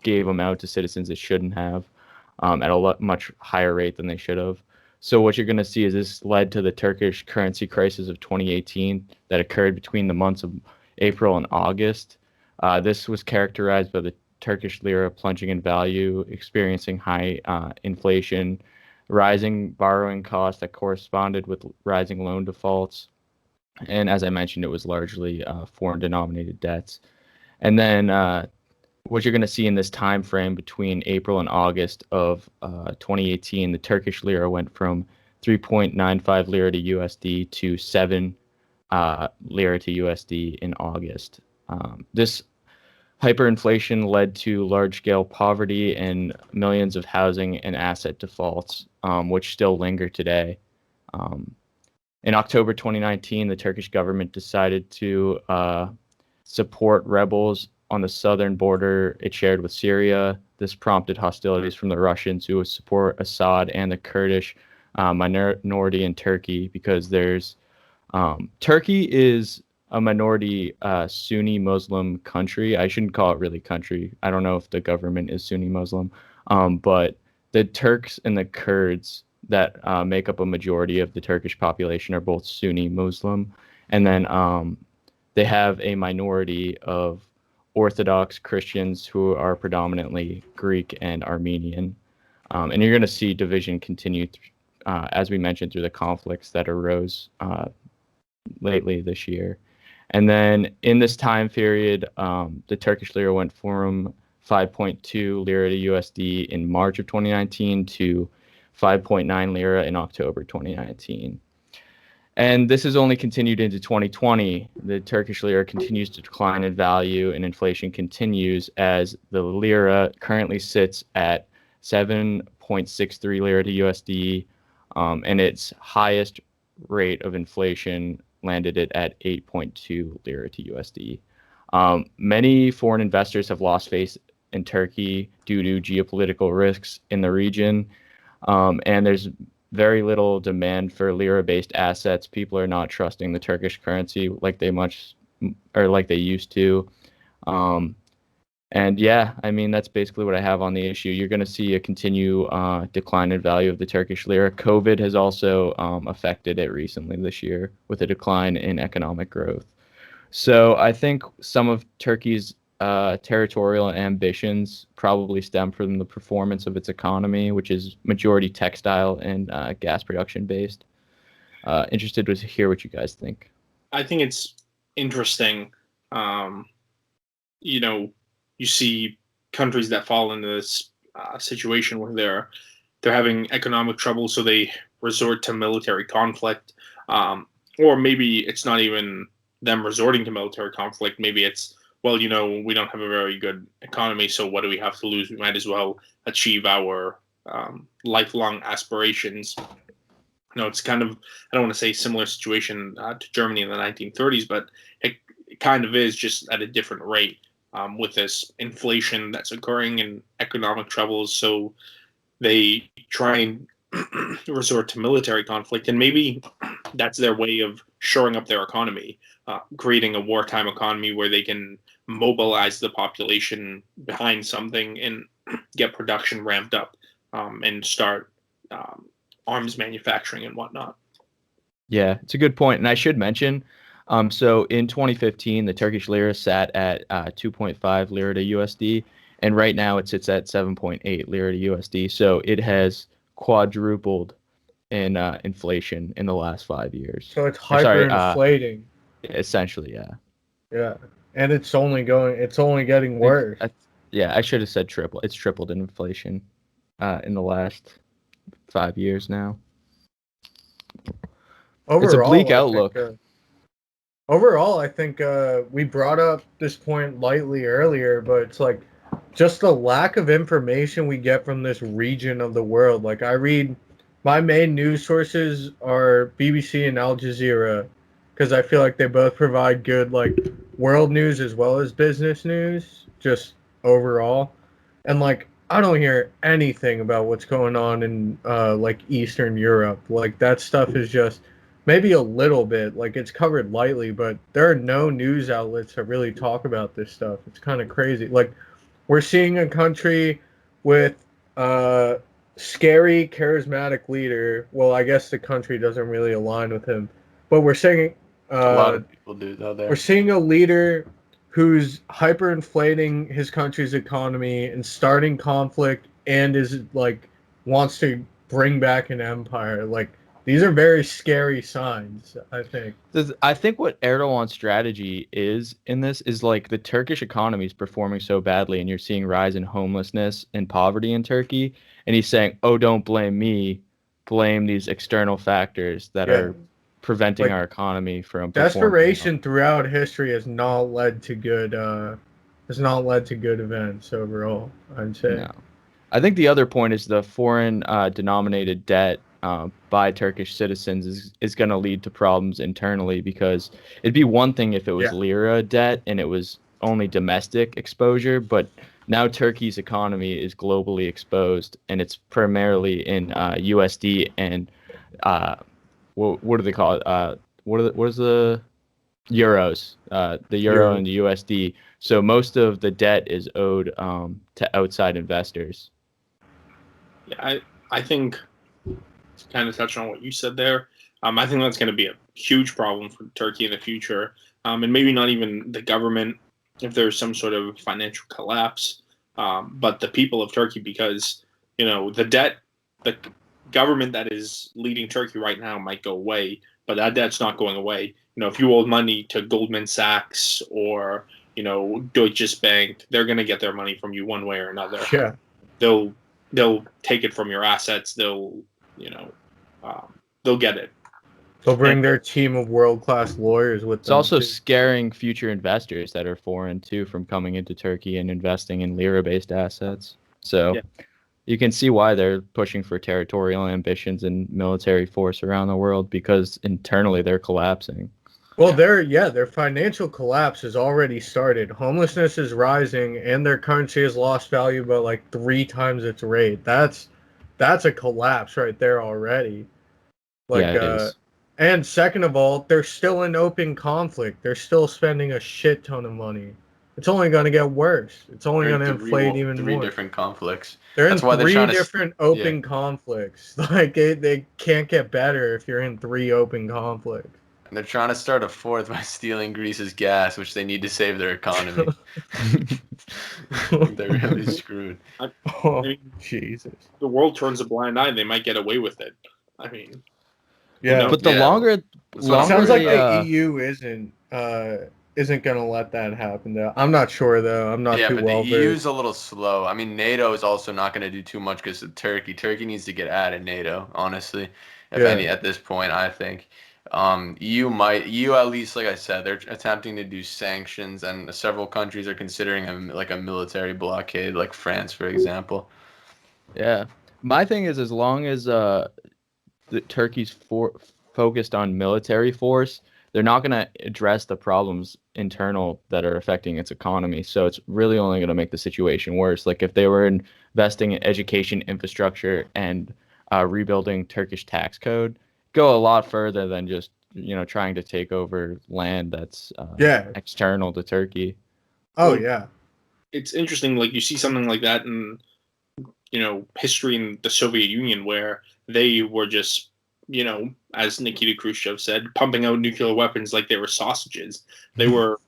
gave them out to citizens that shouldn't have at a much higher rate than they should have. So what you're going to see is this led to the Turkish currency crisis of 2018 that occurred between the months of April and August. This was characterized by the Turkish lira plunging in value, experiencing high inflation, rising borrowing costs that corresponded with rising loan defaults. And as I mentioned, it was largely foreign denominated debts. And then what you're going to see in this time frame between April and August of 2018, the Turkish lira went from 3.95 lira to USD to 7 lira to USD in August. This hyperinflation led to large-scale poverty and millions of housing and asset defaults, which still linger today. In October 2019, the Turkish government decided to support rebels on the southern border it shared with Syria. This prompted hostilities from the Russians, who would support Assad, and the Kurdish minority in Turkey because there's Turkey is a minority Sunni Muslim country. I shouldn't call it really country. I don't know if the government is Sunni Muslim, but the Turks and the Kurds that make up a majority of the Turkish population are both Sunni Muslim, and then they have a minority of Orthodox Christians who are predominantly Greek and Armenian. And you're going to see division continue, as we mentioned, through the conflicts that arose lately this year. And then in this time period, the Turkish lira went from 5.2 lira to USD in March of 2019 to 5.9 lira in October 2019. And this has only continued into 2020. The Turkish lira continues to decline in value and inflation continues as the lira currently sits at 7.63 lira to USD, and its highest rate of inflation landed it at 8.2 lira to USD. Many foreign investors have lost faith in Turkey due to geopolitical risks in the region, and there's very little demand for lira-based assets. People are not trusting the Turkish currency like they used to. And yeah, I mean, that's basically what I have on the issue. You're going to see a continue decline in value of the Turkish lira. COVID has also affected it recently this year with a decline in economic growth. So I think some of Turkey's territorial ambitions probably stem from the performance of its economy, which is majority textile and gas production based. Interested to hear what you guys think. I think it's interesting. You see countries that fall into this situation where they're having economic trouble, so they resort to military conflict, or maybe it's not even them resorting to military conflict. Maybe it's, well, we don't have a very good economy, so what do we have to lose? We might as well achieve our lifelong aspirations. It's kind of, I don't want to say similar situation to Germany in the 1930s, but it kind of is, just at a different rate. With this inflation that's occurring and economic troubles, so they try and resort to military conflict, and maybe that's their way of shoring up their economy, creating a wartime economy where they can mobilize the population behind something and get production ramped up, and start arms manufacturing and whatnot. Yeah, it's a good point. And I should mention, so in 2015, the Turkish lira sat at 2.5 lira to USD, and right now it sits at 7.8 lira to USD. So it has quadrupled in inflation in the last 5 years. So it's hyperinflating. Essentially, yeah. Yeah, and it's only getting worse. I should have said triple. It's tripled in inflation in the last 5 years now. Overall, it's a bleak outlook. Overall, I think we brought up this point lightly earlier, but it's like just the lack of information we get from this region of the world. Like, I read, my main news sources are BBC and Al Jazeera, because I feel like they both provide good, like, world news as well as business news, just overall. And, like, I don't hear anything about what's going on in, like, Eastern Europe. Like, that stuff is just maybe a little bit, like, it's covered lightly, but there are no news outlets that really talk about this stuff. It's kind of crazy. Like, we're seeing a country with a scary, charismatic leader. Well, I guess the country doesn't really align with him, but we're seeing a lot of people do though. We're seeing a leader who's hyperinflating his country's economy and starting conflict, and is like wants to bring back an empire. Like, these are very scary signs, I think. I think what Erdogan's strategy is in this is, like, the Turkish economy is performing so badly, and you're seeing rise in homelessness and poverty in Turkey. And he's saying, oh, don't blame me. Blame these external factors that are preventing, like, our economy from desperation throughout history has not led to good events overall, I'd say. No. I think the other point is the foreign denominated debt by Turkish citizens is going to lead to problems internally, because it'd be one thing if it was lira debt and it was only domestic exposure, but now Turkey's economy is globally exposed, and it's primarily in USD and what do they call it? What is the euros? The euro and the USD. So most of the debt is owed to outside investors. Yeah, I think to kind of touch on what you said there, I think that's going to be a huge problem for Turkey in the future, and maybe not even the government if there's some sort of financial collapse, but the people of Turkey, because the debt, the government that is leading Turkey right now might go away, but that debt's not going away. If you owe money to Goldman Sachs or Deutsche Bank, they're going to get their money from you one way or another. Yeah. They'll take it from your assets. They'll get it. They'll bring their team of world-class lawyers with them. It's also scaring future investors that are foreign too from coming into Turkey and investing in lira-based assets. So you can see why they're pushing for territorial ambitions and military force around the world, because internally they're collapsing. Well, their financial collapse has already started. Homelessness is rising, and their currency has lost value by like 3 times its rate. That's a collapse right there already. Like, yeah, it is. And second of all, they're still in open conflict. They're still spending a shit ton of money. It's only going to get worse. It's only going to inflate even more. 3 different conflicts. They're That's in why they're 3 trying different open conflicts. Like, they can't get better if you're in 3 open conflicts. And they're trying to start a 4th by stealing Greece's gas, which they need to save their economy. They're really screwed. Oh, Jesus. The world turns a blind eye. They might get away with it. I mean, yeah. But the longer it sounds like the EU isn't gonna let that happen though. I'm not sure though. I'm not too but well the EU's a little slow. I mean, NATO is also not going to do too much because of Turkey. Turkey needs to get out of NATO, honestly. If any, at this point, I think. EU at least, like I said, they're attempting to do sanctions, and several countries are considering a military blockade, like France, for example. Yeah, my thing is, as long as Turkey's focused on military force, they're not going to address the problems internal that are affecting its economy. So it's really only going to make the situation worse. Like if they were investing in education infrastructure and rebuilding Turkish tax code, go a lot further than just trying to take over land that's external to Turkey. Oh yeah, it's interesting. Like you see something like that in history in the Soviet Union, where they were just as Nikita Khrushchev said, pumping out nuclear weapons like they were sausages. They were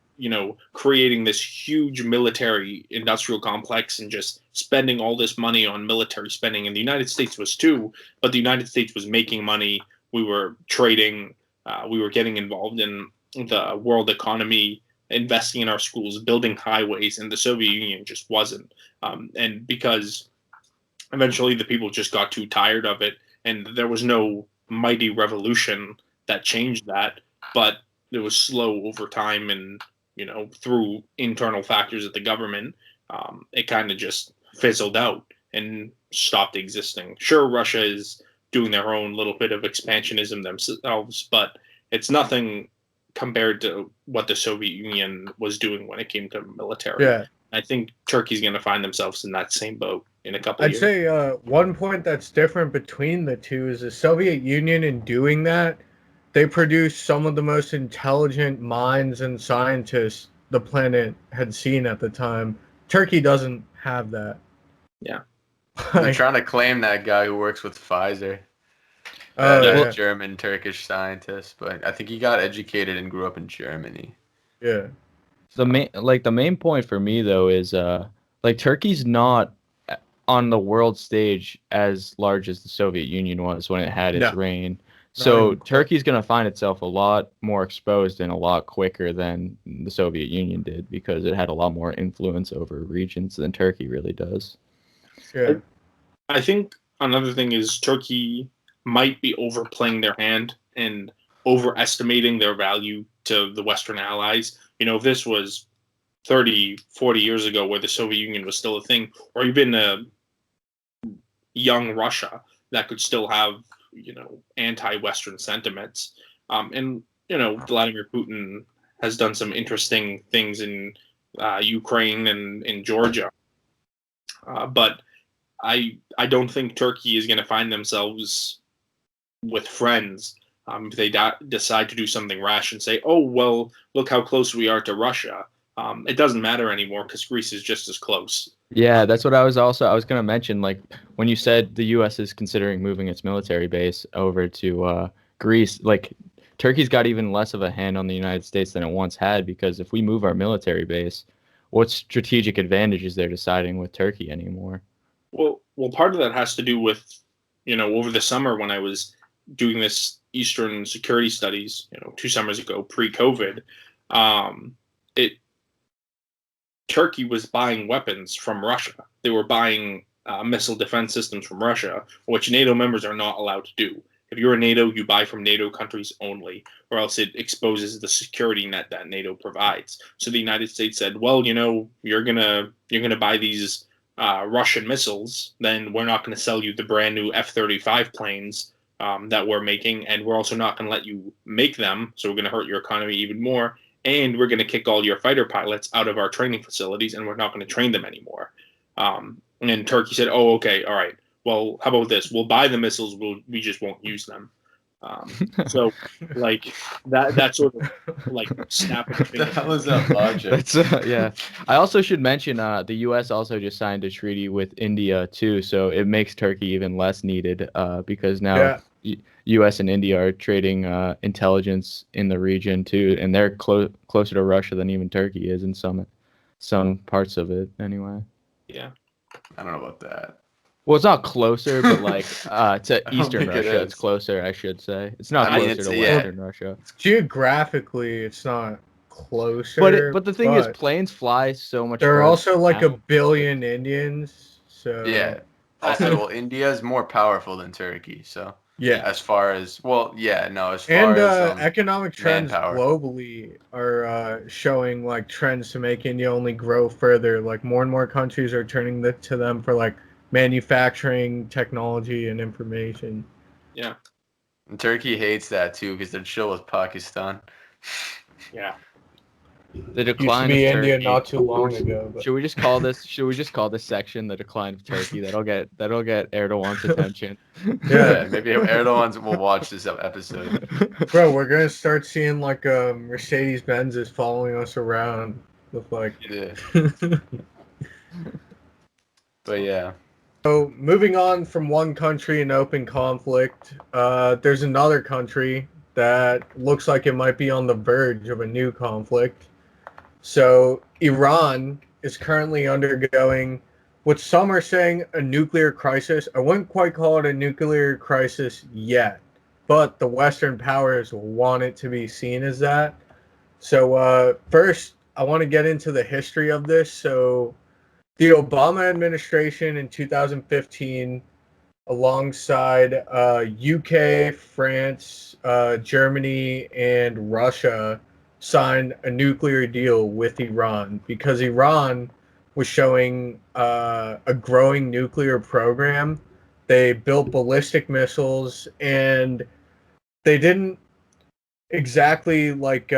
creating this huge military industrial complex and just spending all this money on military spending. And the United States was too, but the United States was making money. We were trading. We were getting involved in the world economy, investing in our schools, building highways, and the Soviet Union just wasn't. And because eventually the people just got too tired of it, and there was no mighty revolution that changed that, but it was slow over time, and through internal factors of the government, it kind of just fizzled out and stopped existing. Sure, Russia is doing their own little bit of expansionism themselves, but it's nothing compared to what the Soviet Union was doing when it came to military. Yeah. I think Turkey's going to find themselves in that same boat in a couple of years. I'd say one point that's different between the two is the Soviet Union, in doing that, they produced some of the most intelligent minds and scientists the planet had seen at the time. Turkey doesn't have that. Yeah. They're trying to claim that guy who works with Pfizer. German Turkish scientist, but I think he got educated and grew up in Germany. Yeah. The main point for me though is Turkey's not on the world stage as large as the Soviet Union was when it had its reign. So Turkey's going to find itself a lot more exposed and a lot quicker than the Soviet Union did, because it had a lot more influence over regions than Turkey really does. Yeah. I think another thing is Turkey might be overplaying their hand and overestimating their value to the Western allies. If this was 30, 40 years ago where the Soviet Union was still a thing, or even a young Russia that could still have, anti-Western sentiments. And Vladimir Putin has done some interesting things in Ukraine and in Georgia. But I don't think Turkey is going to find themselves with friends, if they decide to do something rash and say, "Oh, well, look how close we are to Russia," it doesn't matter anymore because Greece is just as close. Yeah, that's what I was going to mention. Like when you said the U.S. is considering moving its military base over to Greece, like Turkey's got even less of a hand on the United States than it once had, because if we move our military base, what strategic advantage is there deciding with Turkey anymore? Well, part of that has to do with, over the summer when I was doing this Eastern security studies, 2 summers ago, pre-COVID, it Turkey was buying weapons from Russia. They were buying missile defense systems from Russia, which NATO members are not allowed to do. If you're a NATO, you buy from NATO countries only, or else it exposes the security net that NATO provides. So the United States said, "Well, you're gonna buy these Russian missiles, then we're not going to sell you the brand new F-35 planes that we're making, and we're also not going to let you make them. So we're going to hurt your economy even more, and we're going to kick all your fighter pilots out of our training facilities, and we're not going to train them anymore." And Turkey said, "Oh, okay, all right. Well, how about this? We'll buy the missiles. We just won't use them." So, like that sort of like snap of the finger. That was that logic. That's yeah. I also should mention the U.S. also just signed a treaty with India too, so it makes Turkey even less needed because now U.S. and India are trading intelligence in the region too, and they're closer to Russia than even Turkey is in some parts of it anyway. Yeah. I don't know about that. Well, it's not closer, but like to Eastern think it Russia, is. it's closer, I should say. It's not I mean, closer to yeah. Western Russia. Geographically, it's not closer. But the thing is, planes fly so much there are further also like now. 1 billion Indians, so Yeah. Also, well, India is more powerful than Turkey, so yeah. as far as as far And as economic trends manpower. globally are showing like trends to make India only grow further. Like more and more countries are turning to them for like manufacturing, technology, and information. Yeah. And Turkey hates that too because they're chill with Pakistan. Yeah. The Used to decline be of India Turkey. not too long ago. But Should we just call this section the decline of Turkey? That'll get Erdogan's attention. Yeah, maybe Erdogan will watch this episode. bro, we're gonna start seeing like Mercedes Benz is following us around with like. Yeah. But yeah. So moving on from one country in open conflict, there's another country that looks like it might be on the verge of a new conflict. So Iran is currently undergoing what some are saying a nuclear crisis. I wouldn't quite call it a nuclear crisis yet, but the Western powers want it to be seen as that. So first, I want to get into the history of this. So the Obama administration in 2015, alongside UK, France, Germany, and Russia, signed a nuclear deal with Iran because Iran was showing a growing nuclear program. They built ballistic missiles, and they didn't exactly like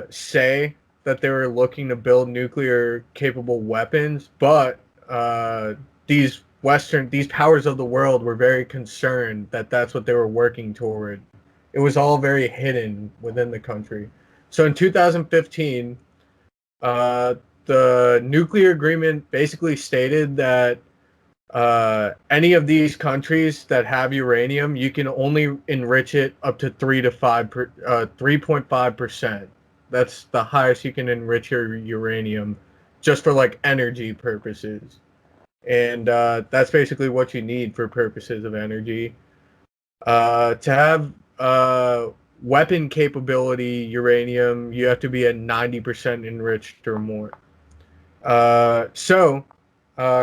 say that they were looking to build nuclear capable weapons, but these powers of the world were very concerned that that's what they were working toward. It was all very hidden within the country. So in 2015, the nuclear agreement basically stated that any of these countries that have uranium, you can only enrich it up to 3.5%. That's the highest you can enrich your uranium, just for like energy purposes. And that's basically what you need for purposes of energy. To have weapon capability uranium, you have to be at 90% enriched or more.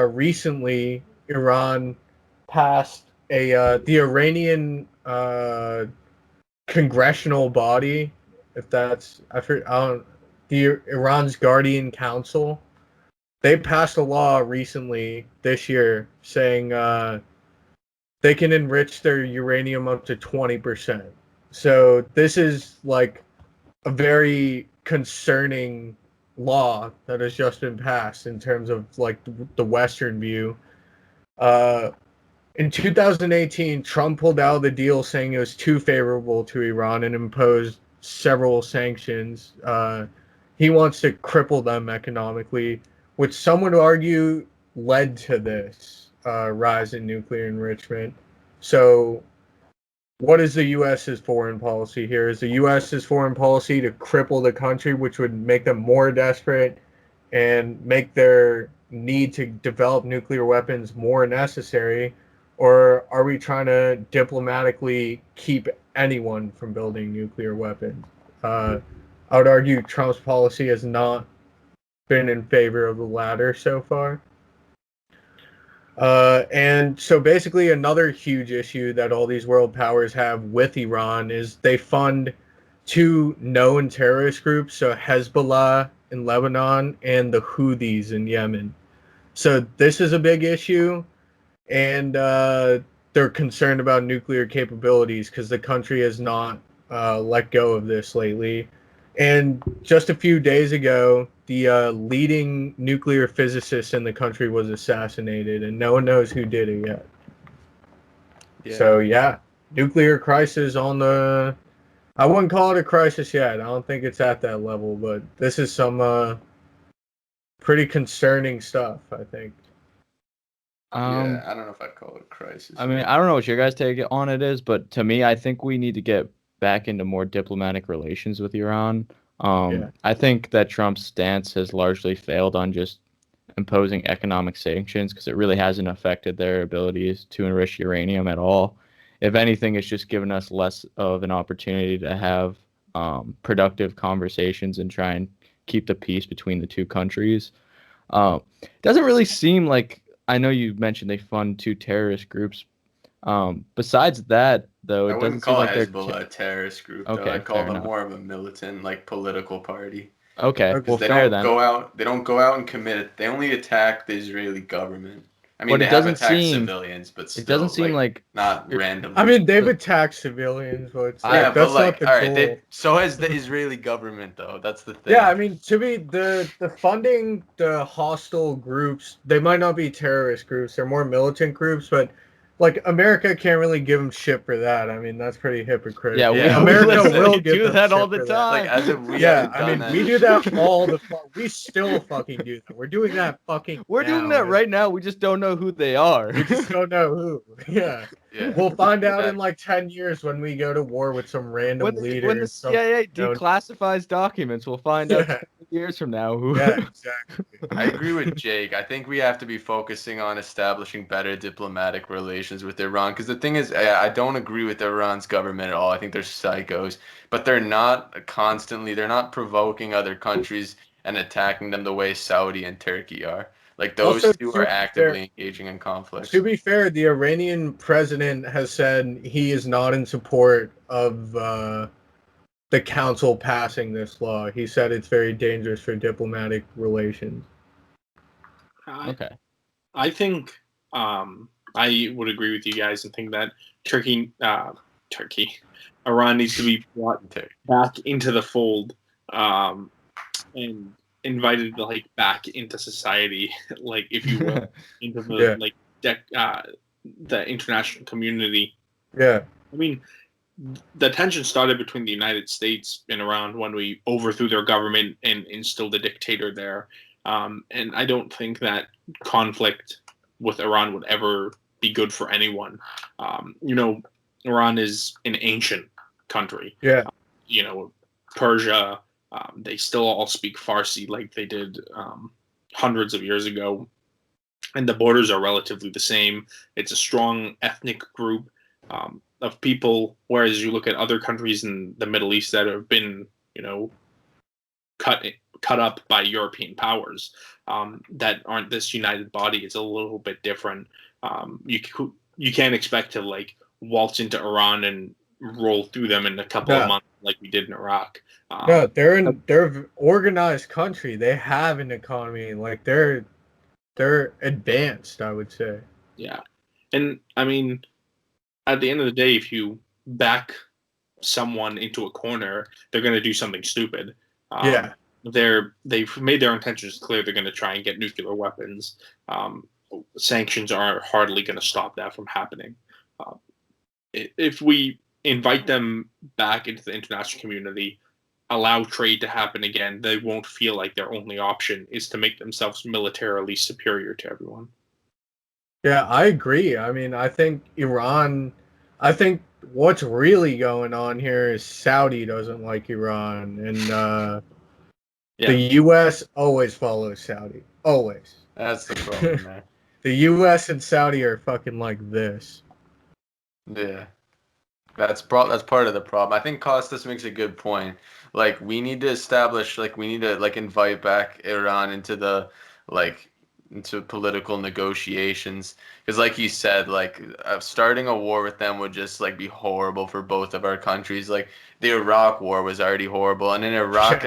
Recently, Iran passed the Iranian congressional body, if that's I don't the Iran's Guardian Council. They passed a law recently this year saying they can enrich their uranium up to 20%. So this is like a very concerning law that has just been passed in terms of like the Western view. in 2018, Trump pulled out of the deal saying it was too favorable to Iran and imposed several sanctions. He wants to cripple them economically, which some would argue led to this rise in nuclear enrichment. So, what is the U.S.'s foreign policy here? Is the U.S.'s foreign policy to cripple the country, which would make them more desperate and make their need to develop nuclear weapons more necessary? Or are we trying to diplomatically keep anyone from building nuclear weapons? I would argue Trump's policy has not been in favor of the latter so far. And so basically another huge issue that all these world powers have with Iran is they fund two known terrorist groups, so Hezbollah in Lebanon and the Houthis in Yemen. So this is a big issue, and they're concerned about nuclear capabilities because the country has not let go of this lately. And just a few days ago, the leading nuclear physicist in the country was assassinated, and no one knows who did it yet. Yeah. So, yeah, nuclear crisis on the. I wouldn't call it a crisis yet. I don't think it's at that level, but this is some pretty concerning stuff, I think. Yeah, I don't know if I'd call it a crisis. I mean, I don't know what your guys' take on it is, but to me, I think we need to get back into more diplomatic relations with Iran. Yeah. I think that Trump's stance has largely failed on just imposing economic sanctions because it really hasn't affected their abilities to enrich uranium at all. If anything, it's just given us less of an opportunity to have productive conversations and try and keep the peace between the two countries. Doesn't really seem like, I know you mentioned they fund two terrorist groups. Besides that, though, I it wouldn't doesn't seem call like they're Hezbollah a terrorist group, though. Okay, I'd call fair them enough. more of a militant, like political party. Okay, Okay. well, They fair don't then. go out. They don't go out and commit it. They only attack the Israeli government. I mean, But they it have doesn't attacked seem- civilians, but still, It doesn't seem like not it- randomly. I mean, they've attacked civilians, but it's yeah, like, but that's like, not the all right, goal. so has the Israeli government, though. That's the thing. Yeah, I mean, to me, the funding the hostile groups, they might not be terrorist groups, they're more militant groups, but like America can't really give them shit for that. I mean, that's pretty hypocritical. Yeah, Yeah, America listen, will we give do them that all shit the for that. time. like as if we Yeah, haven't I done mean, that. we do that all the we still fucking do that. We're doing that fucking We're doing that now. right now. We just don't know who they are. We just don't know who. Yeah. Yeah. We'll find out in like 10 years when we go to war with some random leader. When the CIA declassifies documents, we'll find out Yeah. 20 years from now who. Yeah, exactly. I agree with Jake. I think we have to be focusing on establishing better diplomatic relations with Iran. Because the thing is, I don't agree with Iran's government at all. I think they're psychos. But they're not provoking other countries and attacking them the way Saudi and Turkey are. Like those Also, two to are be actively fair- engaging in conflicts. To be fair, the Iranian president has said he is not in support of the council passing this law. He said it's very dangerous for diplomatic relations. Okay. I think I would agree with you guys and think that Iran needs to be brought back into the fold and invited like back into society, like if you will, into the the international community. Yeah. I mean, the tension started between the United States and Iran when we overthrew their government and instilled a dictator there. And I don't think that conflict with Iran would ever be good for anyone. Iran is an ancient country. Yeah. Persia, they still all speak Farsi like they did hundreds of years ago. And the borders are relatively the same. It's a strong ethnic group of people, whereas you look at other countries in the Middle East that have been, cut up by European powers that aren't this united body. It's a little bit different. You can't expect to like waltz into Iran and roll through them in a couple of months like we did in Iraq. No, they're an organized country. They have an economy. Like they're advanced, I would say. Yeah, and I mean, at the end of the day, if you back someone into a corner, they're going to do something stupid. They've made their intentions clear. They're going to try and get nuclear weapons. sanctions are hardly going to stop that from happening. If we invite them back into the international community, allow trade to happen again, they won't feel like their only option is to make themselves militarily superior to everyone. Yeah, I agree. I mean, I think what's really going on here is Saudi doesn't like Iran, and Yeah, the U.S. always follows Saudi. Always. that's the problem there. The U.S. and Saudi are fucking like this. Yeah. That's part of the problem. I think Costas makes a good point. Like we need to establish, like we need to like invite back Iran into the like into political negotiations because like you said, like starting a war with them would just like be horrible for both of our countries. Like the Iraq war was already horrible, and in Iraq,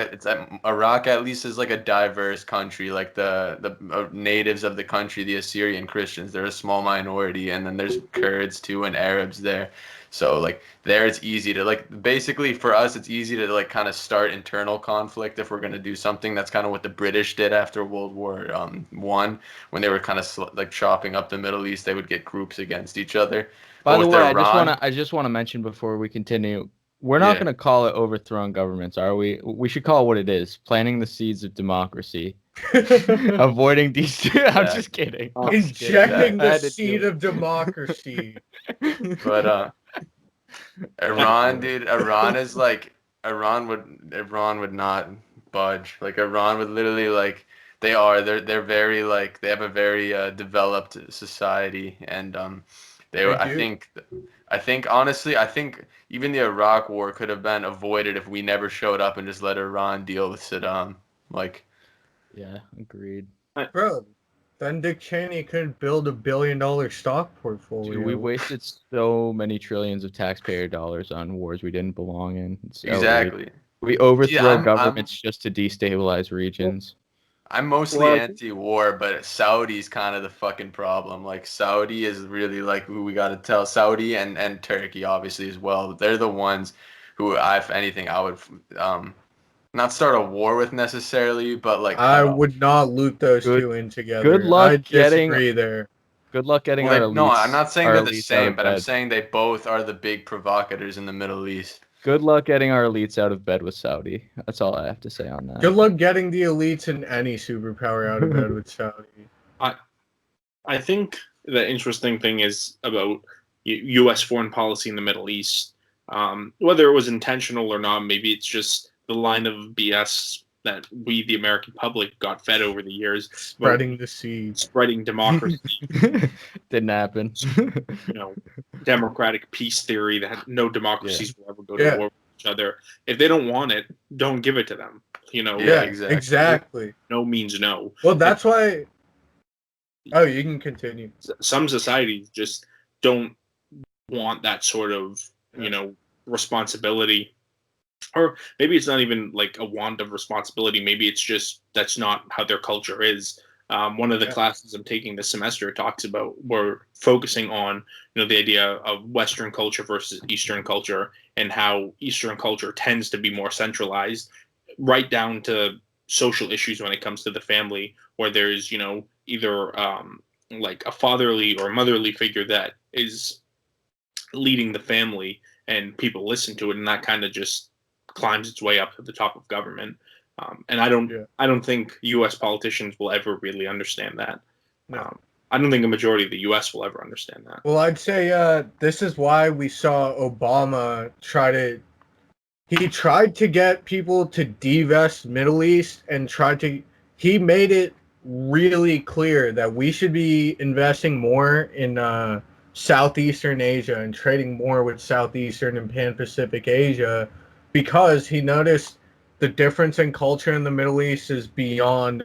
Iraq at least is like a diverse country. Like the natives of the country, the Assyrian Christians, they're a small minority, and then there's Kurds too and Arabs there. So like there it's easy to like basically for us it's easy to like kind of start internal conflict if we're going to do something. That's kind of what the British did after World War One when they were kind of like chopping up the Middle East. They would get groups against each other. By But the with way, Iran, I just want to mention before we continue, we're not yeah, going to call it overthrowing governments, are we? We should call it what it is: planting the seeds of democracy, avoiding these. I'm just kidding. I'm just kidding. Injecting I the had to seed do of democracy. but Iran, dude, Iran is like Iran would not budge. Like Iran would literally like they're very like they have a very developed society and they They I do. think honestly I think even the Iraq war could have been avoided if we never showed up and just let Iran deal with Saddam. Like Yeah, agreed. Bro, then Dick Cheney couldn't build $1 billion stock portfolio. Dude, we wasted so many trillions of taxpayer dollars on wars we didn't belong in. It's outrageous. exactly. We overthrow Yeah, governments just to destabilize regions. I'm mostly Well, anti-war, but Saudi's kind of the fucking problem. Like Saudi is really like who we got to tell. Saudi and Turkey obviously as well. They're the ones who, if anything, I would not start a war with necessarily, but like I cut off. would not loop those Good- two in together. good luck I getting- disagree there. Good luck getting Well, our elites. no, I'm not saying our they're the elites out same, of but I'm bed. saying they both are the big provocators in the Middle East. Good luck getting our elites out of bed with Saudi. That's all I have to say on that. Good luck getting the elites in any superpower out of bed with Saudi. I think the interesting thing is about U.S. foreign policy in the Middle East. Whether it was intentional or not, maybe it's just the line of BS that we, the American public, got fed over the years. Spreading the seeds. Spreading democracy, Didn't happen. democratic peace theory that no democracies will ever go to war with each other. If they don't want it, don't give it to them. Yeah, exactly. No means no. Well, that's why. Oh, you can continue. Some societies just don't want that sort of responsibility, or maybe it's not even like a want of responsibility. Maybe it's just that's not how their culture is. One of the classes I'm taking this semester talks about we're focusing on the idea of Western culture versus Eastern culture and how Eastern culture tends to be more centralized, right down to social issues when it comes to the family, where there's either like a fatherly or motherly figure that is leading the family and people listen to it, and that kind of just climbs its way up to the top of government. And I don't think U.S. politicians will ever really understand that. No. I don't think a majority of the U.S. will ever understand that. Well, I'd say this is why we saw Obama he tried to get people to divest Middle East and he made it really clear that we should be investing more in Southeastern Asia and trading more with Southeastern and Pan-Pacific Asia, because he noticed the difference in culture in the Middle East is beyond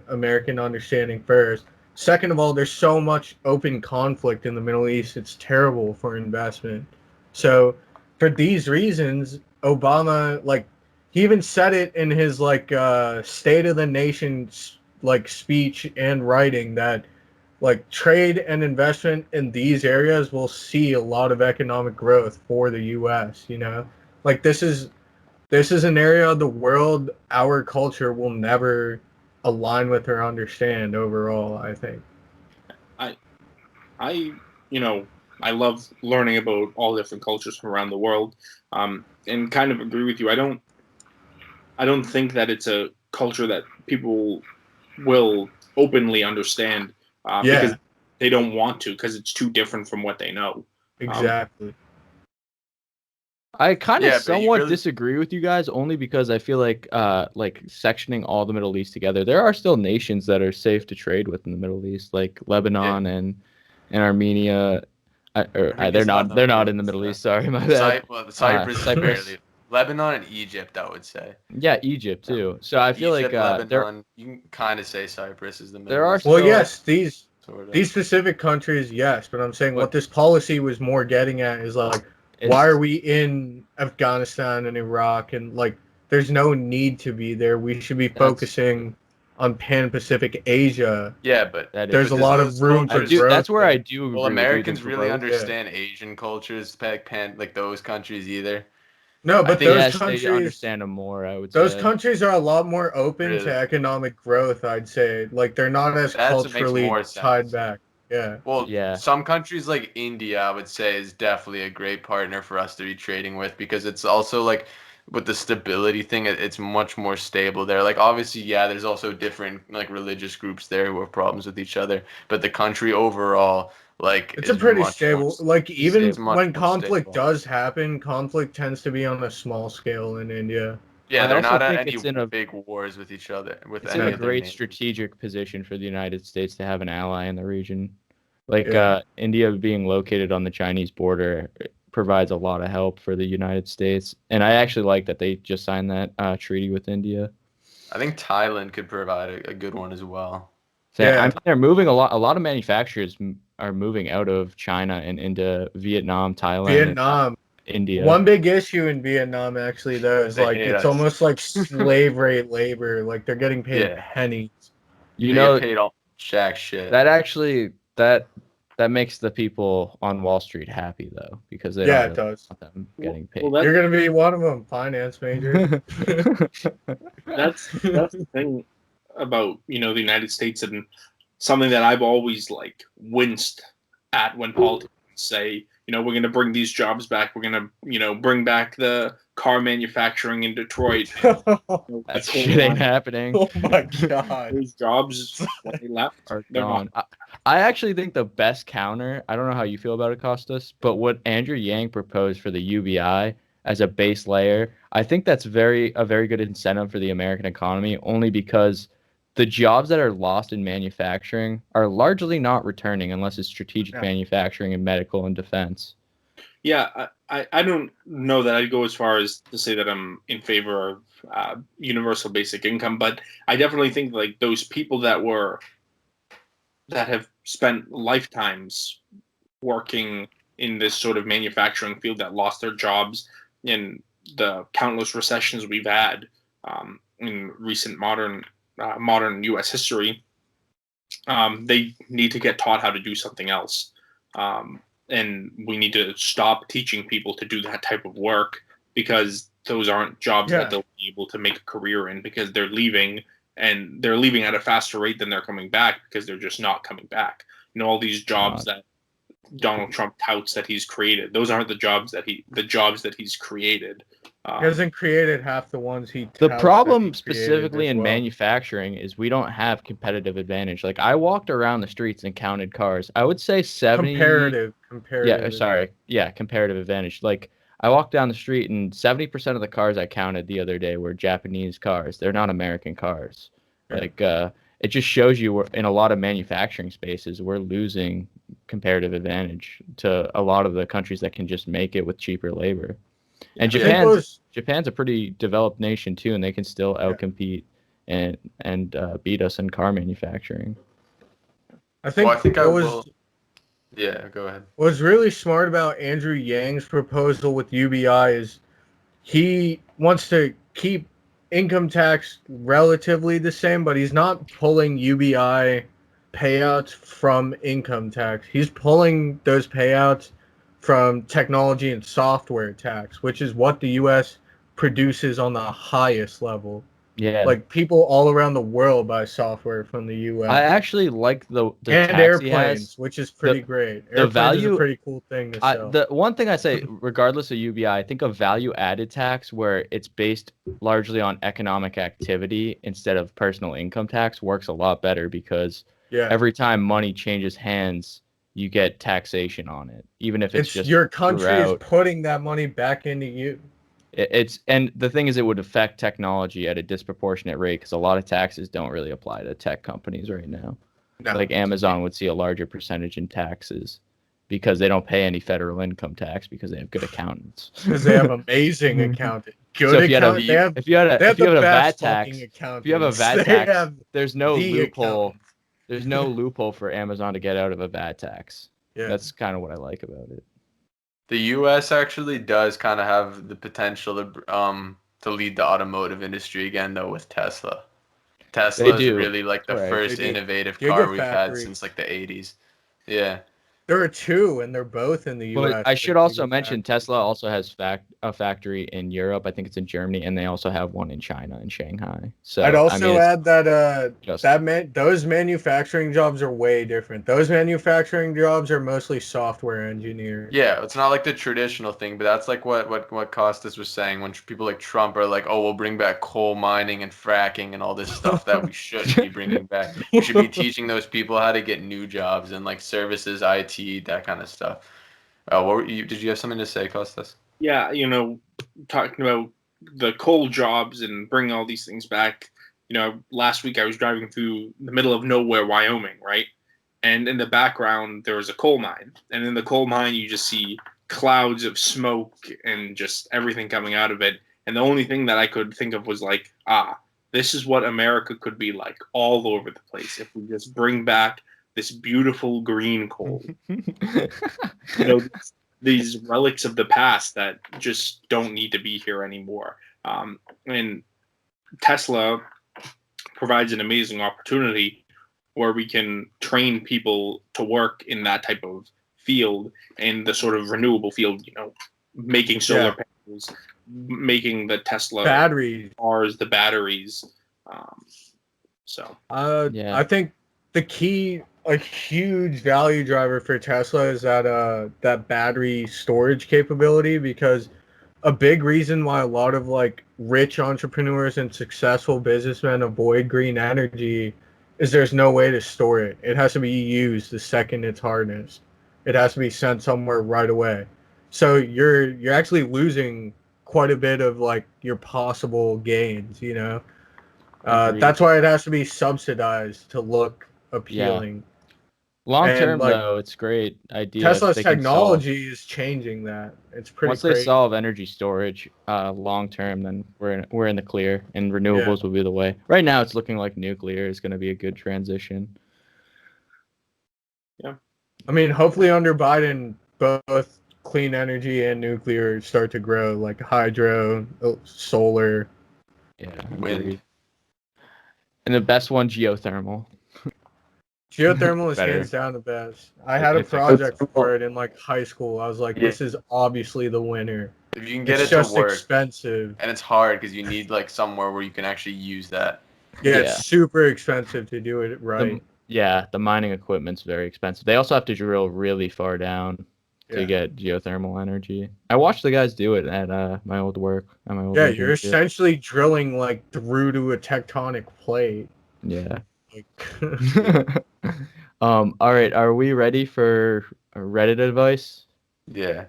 American understanding first. Second of all, there's so much open conflict in the Middle East, it's terrible for investment. So for these reasons, Obama, he even said it in his State of the Nation speech and writing that trade and investment in these areas will see a lot of economic growth for the U.S. This is an area of the world our culture will never align with or understand overall, I think. I, I love learning about all different cultures from around the world, and kind of agree with you. I don't think that it's a culture that people will openly understand because Yeah, they don't want to, because it's too different from what they know. exactly. I kind of Yeah, but you somewhat really disagree with you guys only because I feel like sectioning all the Middle East together, there are still nations that are safe to trade with in the Middle East, like yeah. Lebanon and Armenia. Armenia's not in the They're not Middle in the East, Middle though. East. Sorry, my bad. Cyprus is Cyprus, barely. Lebanon and Egypt, I would say. yeah, Egypt Yeah. too. So I feel like Egypt, Lebanon. You can kind of say Cyprus is the there Middle are East, Well, still yes, sort of. these specific countries, yes, but I'm saying what what this policy was more getting at is like, why it's are we in Afghanistan and Iraq, and like, there's no need to be there. We should be that's focusing on Pan-Pacific Asia. Yeah, but that is There's but a does lot those of room I for cultures? do. growth That's where I there. do Will agree with you. Americans The really growth. Yeah. understand Asian cultures, like those countries either? No, I but think Yes, they understand them more, I would those say. countries are a lot more open to really economic growth, I'd say. Like they're not as that's what makes culturally more tied sense. back. Yeah. Well, Yeah. some countries like India, I would say, is definitely a great partner for us to be trading with because it's also like with the stability thing, it's much more stable there. Like obviously, yeah, there's also different like religious groups there who have problems with each other, but the country overall like It's a is pretty much more stable, like it's even much when more conflict stable. does happen, conflict tends to be on a small scale in India. Yeah, I they're also not at think any big wars with each other with it's in a any other great nations. strategic position for the United States to have an ally in the region. Like Yeah. India being located on the Chinese border provides a lot of help for the United States. And I actually like that they just signed that treaty with India. I think Thailand could provide a good one as well. So, I Yeah. mean, they're moving a lot. A lot of manufacturers are moving out of China and into Vietnam, Thailand, and Vietnam. India. One big issue in Vietnam actually though is They like hate it's us. almost like slave rate labor. Like they're getting paid Yeah, pennies. You they get know, paid all jack shit. that actually that makes the people on Wall Street happy though, because they don't Yeah, it really does. want them Well, getting well, paid. that You're gonna be one of them, finance major. that's the thing about the United States, and something that I've always like winced at when politicians say, we're going to bring these jobs back. We're going to, bring back the car manufacturing in Detroit. That What's going shit ain't on? happening. Oh my god. Those jobs, when they left, Are they're not. gone. I actually think the best counter, I don't know how you feel about it, Costas, but what Andrew Yang proposed for the UBI as a base layer, I think that's a very good incentive for the American economy, only because the jobs that are lost in manufacturing are largely not returning unless it's strategic Yeah. manufacturing and medical and defense. Yeah, I don't know that I'd go as far as to say that I'm in favor of universal basic income, but I definitely think like those people that have spent lifetimes working in this sort of manufacturing field that lost their jobs in the countless recessions we've had in recent modern U.S. history. They need to get taught how to do something else, and we need to stop teaching people to do that type of work because those aren't jobs that Yeah. they'll be able to make a career in because they're leaving, and they're leaving at a faster rate than they're coming back because they're just not coming back. All these jobs that Donald Trump touts that he's created, those aren't the jobs that he's created. He hasn't created half the ones he The touts that he problem created specifically as in well. manufacturing is we don't have competitive advantage. Like I walked around the streets and counted cars. I would say 70. Comparative. Comparative advantage. Like I walked down the street and 70% of the cars I counted the other day were Japanese cars. They're not American cars. Yeah. Like it just shows you in a lot of manufacturing spaces we're losing comparative advantage to a lot of the countries that can just make it with cheaper labor. And I think it was Japan's a pretty developed nation too, and they can still yeah. outcompete and beat us in car manufacturing. I think Well, I think I what was will. Yeah, go ahead. what's really smart about Andrew Yang's proposal with UBI is he wants to keep income tax relatively the same, but he's not pulling UBI payouts from income tax. He's pulling those payouts from technology and software tax, which is what the US produces on the highest level. Yeah. Like people all around the world buy software from the U.S. I actually like the and tax he has. airplanes, which is pretty great. The Airplanes is a value pretty cool thing to sell. the one thing I say, regardless of UBI, I think a value added tax where it's based largely on economic activity instead of personal income tax works a lot better because Yeah, every time money changes hands, you get taxation on it, even if it's it's just your country is throughout. putting that money back into you. It's and the thing is, it would affect technology at a disproportionate rate because a lot of taxes don't really apply to tech companies right now. No, Like Amazon would see a larger percentage in taxes because they don't pay any federal income tax because they have good accountants. because they have amazing accounting. So Good if you had account. They have if you had they have a the VAT best tax, fucking accountants. if you have a VAT They tax, have there's no the loophole. accountants. There's no loophole for Amazon to get out of a VAT tax. Yeah. That's kind of what I like about it. The U.S. actually does kind of have the potential to lead the automotive industry again, though, with Tesla. Tesla is do. really like the Right. first They do. innovative car we've had Gigafactory. since like the 80s. Yeah. There are two, and they're both in the U.S. But I should also mention Gigafactory. Tesla also has a factory in Europe. I think it's in Germany, and they also have one in China in Shanghai. So I'd I mean, also it's add that just those manufacturing jobs are way different. Those manufacturing jobs are mostly software engineers. Yeah, it's not like the traditional thing, but that's like what Costas was saying when people like Trump are like, oh, we'll bring back coal mining and fracking and all this stuff that we shouldn't be bringing back. We should be teaching those people how to get new jobs and like services, IT, that kind of stuff. Did you have something to say, Costas? Yeah, talking about the coal jobs and bringing all these things back. Last week I was driving through the middle of nowhere, Wyoming, right? And in the background there was a coal mine, and in the coal mine you just see clouds of smoke and just everything coming out of it. And the only thing that I could think of was like, this is what America could be like all over the place if we just bring back this beautiful green coal. These relics of the past that just don't need to be here anymore. And Tesla provides an amazing opportunity where we can train people to work in that type of field, in the sort of renewable field, making solar panels, making the Tesla Batteries. cars, the batteries. Yeah. I think the key, a huge value driver for Tesla is that battery storage capability, because a big reason why a lot of like rich entrepreneurs and successful businessmen avoid green energy is there's no way to store it. It has to be used the second it's harnessed. It has to be sent somewhere right away. So you're actually losing quite a bit of like your possible gains, Agreed. That's why it has to be subsidized to look appealing. Long term, like, though, it's great idea. if Tesla's they can solve- technology is changing that. It's pretty Once they crazy. solve energy storage, long term, then we're in the clear, and renewables will be the way. Right now, it's looking like nuclear is going to be a good transition. Yeah, I mean, hopefully under Biden, both clean energy and nuclear start to grow, like hydro, solar. Yeah, Wind. agreed. And the best one, geothermal. Geothermal is Better. hands down the best. I had a It's project for it in like high school. I was like, Yeah. this is obviously the winner. If you can get It's it just to work, expensive. and it's hard because you need like somewhere where you can actually use that. Yeah, Yeah. it's super expensive to do it right. The mining equipment's very expensive. They also have to drill really far down to Yeah. get geothermal energy. I watched the guys do it at my old work. At my old Yeah, you're internship. essentially drilling like through to a tectonic plate. Yeah. Like, All right. Are we ready for Reddit advice? Yeah.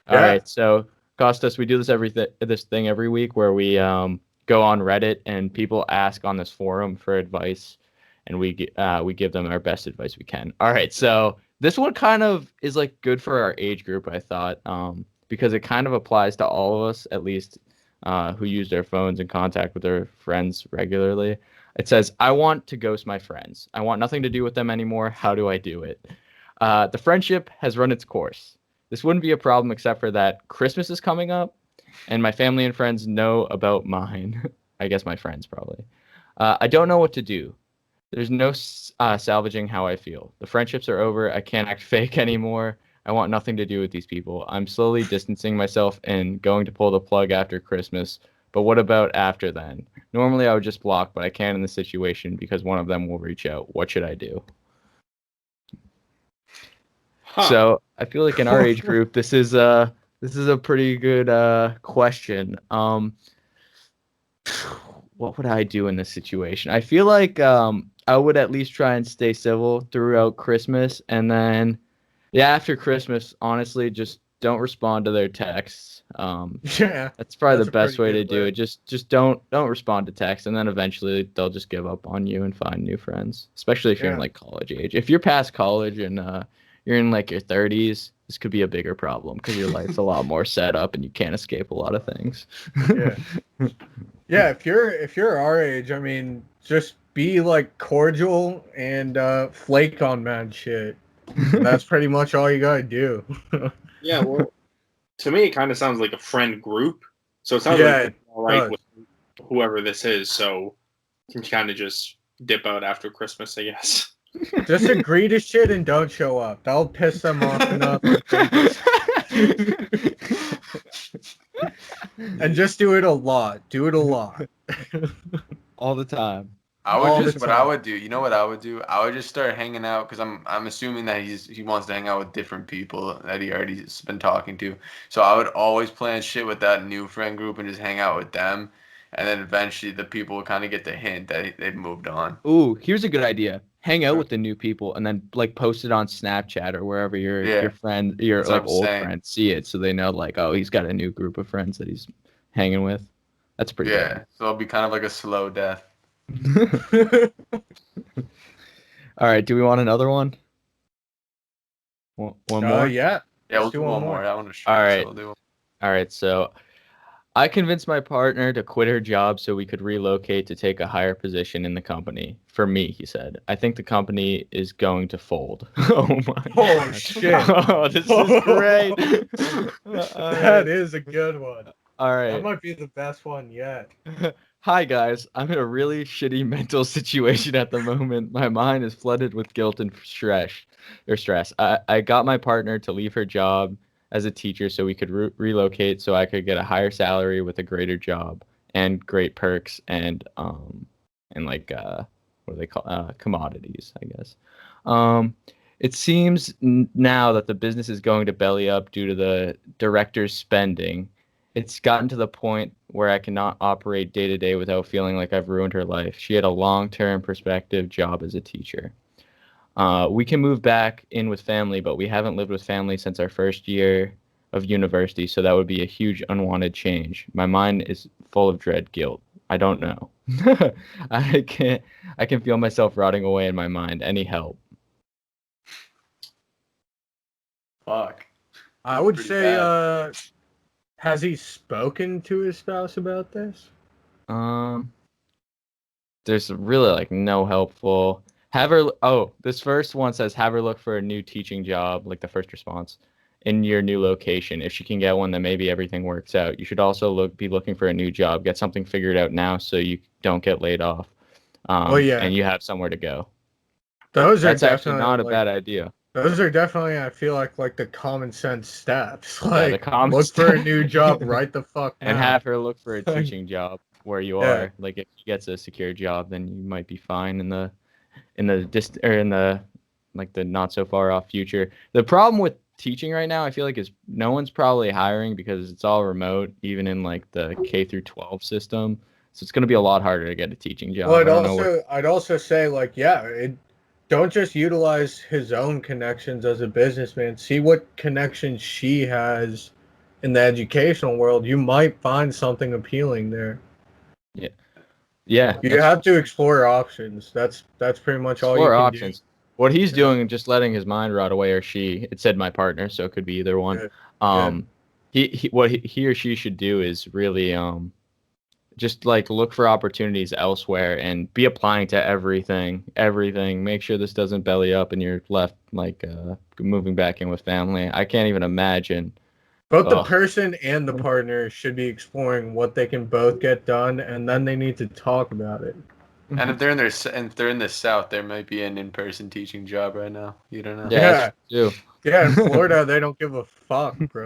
All Yeah. right. So, Costas, we do this thing every week where we go on Reddit and people ask on this forum for advice, and we give them our best advice we can. All right. So this one kind of is like good for our age group, I thought, because it kind of applies to all of us, at least who use their phones in contact with their friends regularly. It says, I want to ghost my friends. I want nothing to do with them anymore. How do I do it? The friendship has run its course. This wouldn't be a problem except for that Christmas is coming up, and my family and friends know about mine. I guess my friends probably. I don't know what to do. There's no salvaging how I feel. The friendships are over. I can't act fake anymore. I want nothing to do with these people. I'm slowly distancing myself and going to pull the plug after Christmas, But what about after then? Normally I would just block, but I can't in this situation because one of them will reach out. What should I do? So I feel like in our age group, this is a pretty good question. What would I do in this situation? I feel like I would at least try and stay civil throughout Christmas, and then after Christmas, honestly, just don't respond to their texts. Yeah, That's probably that's the a best pretty way to good do way. it. Just don't respond to texts, and then eventually they'll just give up on you and find new friends. Especially if you're in Yeah. like college age. If you're past college and you're in like your 30s, this could be a bigger problem because your life's a lot more set up and you can't escape a lot of things. Yeah. Yeah, if you're our age, I mean, just be like cordial and flake on mad shit. And that's pretty much all you gotta do. Yeah, well, to me, it kind of sounds like a friend group. So it sounds Yeah, like it you're all right does. with whoever this is. So you can kind of just dip out after Christmas, I guess. Just agree to shit and don't show up. That'll piss them off enough. And just do it a lot. Do it a lot. All the time. All the What I time. would do, you know what I would do? I would just start hanging out because I'm assuming that he wants to hang out with different people that he already's been talking to. So I would always plan shit with that new friend group and just hang out with them, and then eventually the people would kind of get the hint that they've moved on. Ooh, here's a good idea. Hang out with the new people and then like post it on Snapchat or wherever your Yeah, friend, your that's what like I'm old saying. friends see it, so they know like, oh, he's got a new group of friends that he's hanging with. That's pretty Yeah, so it'll be kind of like a slow death. good. All right, do we want another one? One more? Yeah. Yeah, we'll Let's do do one one more. more. That one was All short, right. so we'll do one. All right, so I convinced my partner to quit her job so we could relocate to take a higher position in the company. For me, he said. I think the company is going to fold. Oh my Oh, God. shit. Oh, this is great. That is a good one. All That right. might be the best one yet. Hi guys, I'm in a really shitty mental situation at the moment. My mind is flooded with guilt and stress. I got my partner to leave her job as a teacher so we could relocate so I could get a higher salary with a greater job and great perks and like what do they call commodities, I guess. It seems now that the business is going to belly up due to the director's spending. It's gotten to the point where I cannot operate day to day without feeling like I've ruined her life. She had a long-term perspective job as a teacher. We can move back in with family, but we haven't lived with family since our first year of university, so that would be a huge unwanted change. My mind is full of dread, guilt. I don't know. I can feel myself rotting away in my mind. Any help? Fuck. I would Pretty say, bad. has he spoken to his spouse about this? There's really like no helpful. Have her. Oh, this first one says have her look for a new teaching job, like the first response, in your new location. If she can get one, then maybe everything works out. You should also be looking for a new job. Get something figured out now so you don't get laid off. Well, yeah. And you have somewhere to go. Those are That's actually definitely not a like, bad idea. those are definitely, I feel like the common sense steps. Yeah, the Like, common look for a sense. new job right the fuck now. And have her look for a teaching job where you Yeah. are. Like if she gets a secure job, then you might be fine in the in the like the not so far off future. The problem with teaching right now, I feel like, is no one's probably hiring because it's all remote, even in like the K through 12 system. So it's going to be a lot harder to get a teaching job. Well, I don't know where. I'd also say, like, yeah, don't just utilize his own connections as a businessman. See what connections she has in the educational world. You might find something appealing there. Yeah, You have to explore options. That's pretty much all you explore can options. What he's Yeah. doing, just letting his mind rot away, or she. It said my partner, so it could be either one. Yeah. What he or she should do is really just like look for opportunities elsewhere and be applying to everything. Make sure this doesn't belly up and you're left like moving back in with family. I can't even imagine. Both the Ugh. person and the partner should be exploring what they can both get done, and then they need to talk about it. And if they're in the South, there might be an in-person teaching job right now. You don't know. Yeah, that's true. Yeah, in Florida, they don't give a fuck, bro.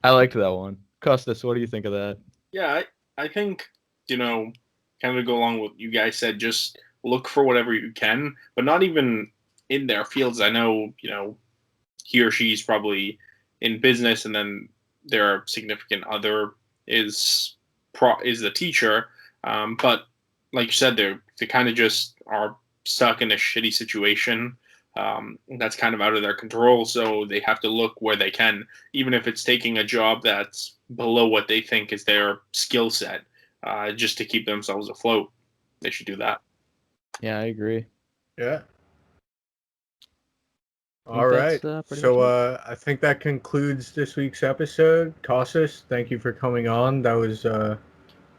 I liked that one. Kostas, what do you think of that? Yeah, I think, kind of to go along with what you guys said, just look for whatever you can, but not even in their fields. I know, he or she's probably in business, and then their significant other is is the teacher. But like you said, they kind of just are stuck in a shitty situation. That's kind of out of their control, so they have to look where they can, even if it's taking a job that's below what they think is their skill set, just to keep themselves afloat. They should do that. Yeah, I agree. Yeah. I think All that's right. pretty So much it. I think that concludes this week's episode. Kostas, thank you for coming on. That was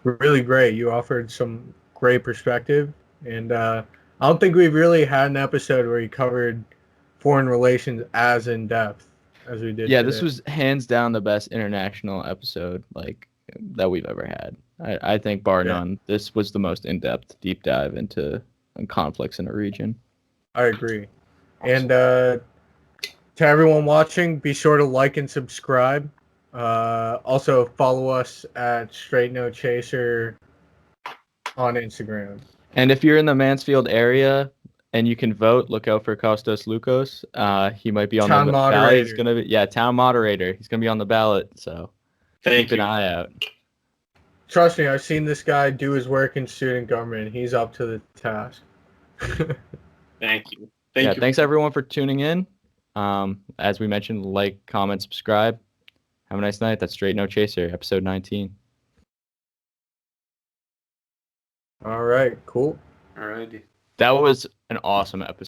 really great. You offered some great perspective, and I don't think we've really had an episode where you covered foreign relations as in depth as we did Yeah, this today. was hands down the best international episode like that we've ever had. I think bar Yeah. none, this was the most in-depth deep dive into conflicts in a region. I agree. And to everyone watching, be sure to like and subscribe. Also, follow us at Straight No Chaser on Instagram. And if you're in the Mansfield area and you can vote, look out for Kostas Loukos. He might be on Town the ballot. He's moderator. gonna be town moderator. He's gonna be on the ballot, so Thank keep an you. eye out. Trust me, I've seen this guy do his work in student government. He's up to the task. Thank you. Thank you. Thanks everyone for tuning in. As we mentioned, like, comment, subscribe. Have a nice night. That's Straight No Chaser, episode 19. All right, cool. Alrighty. That was an awesome episode.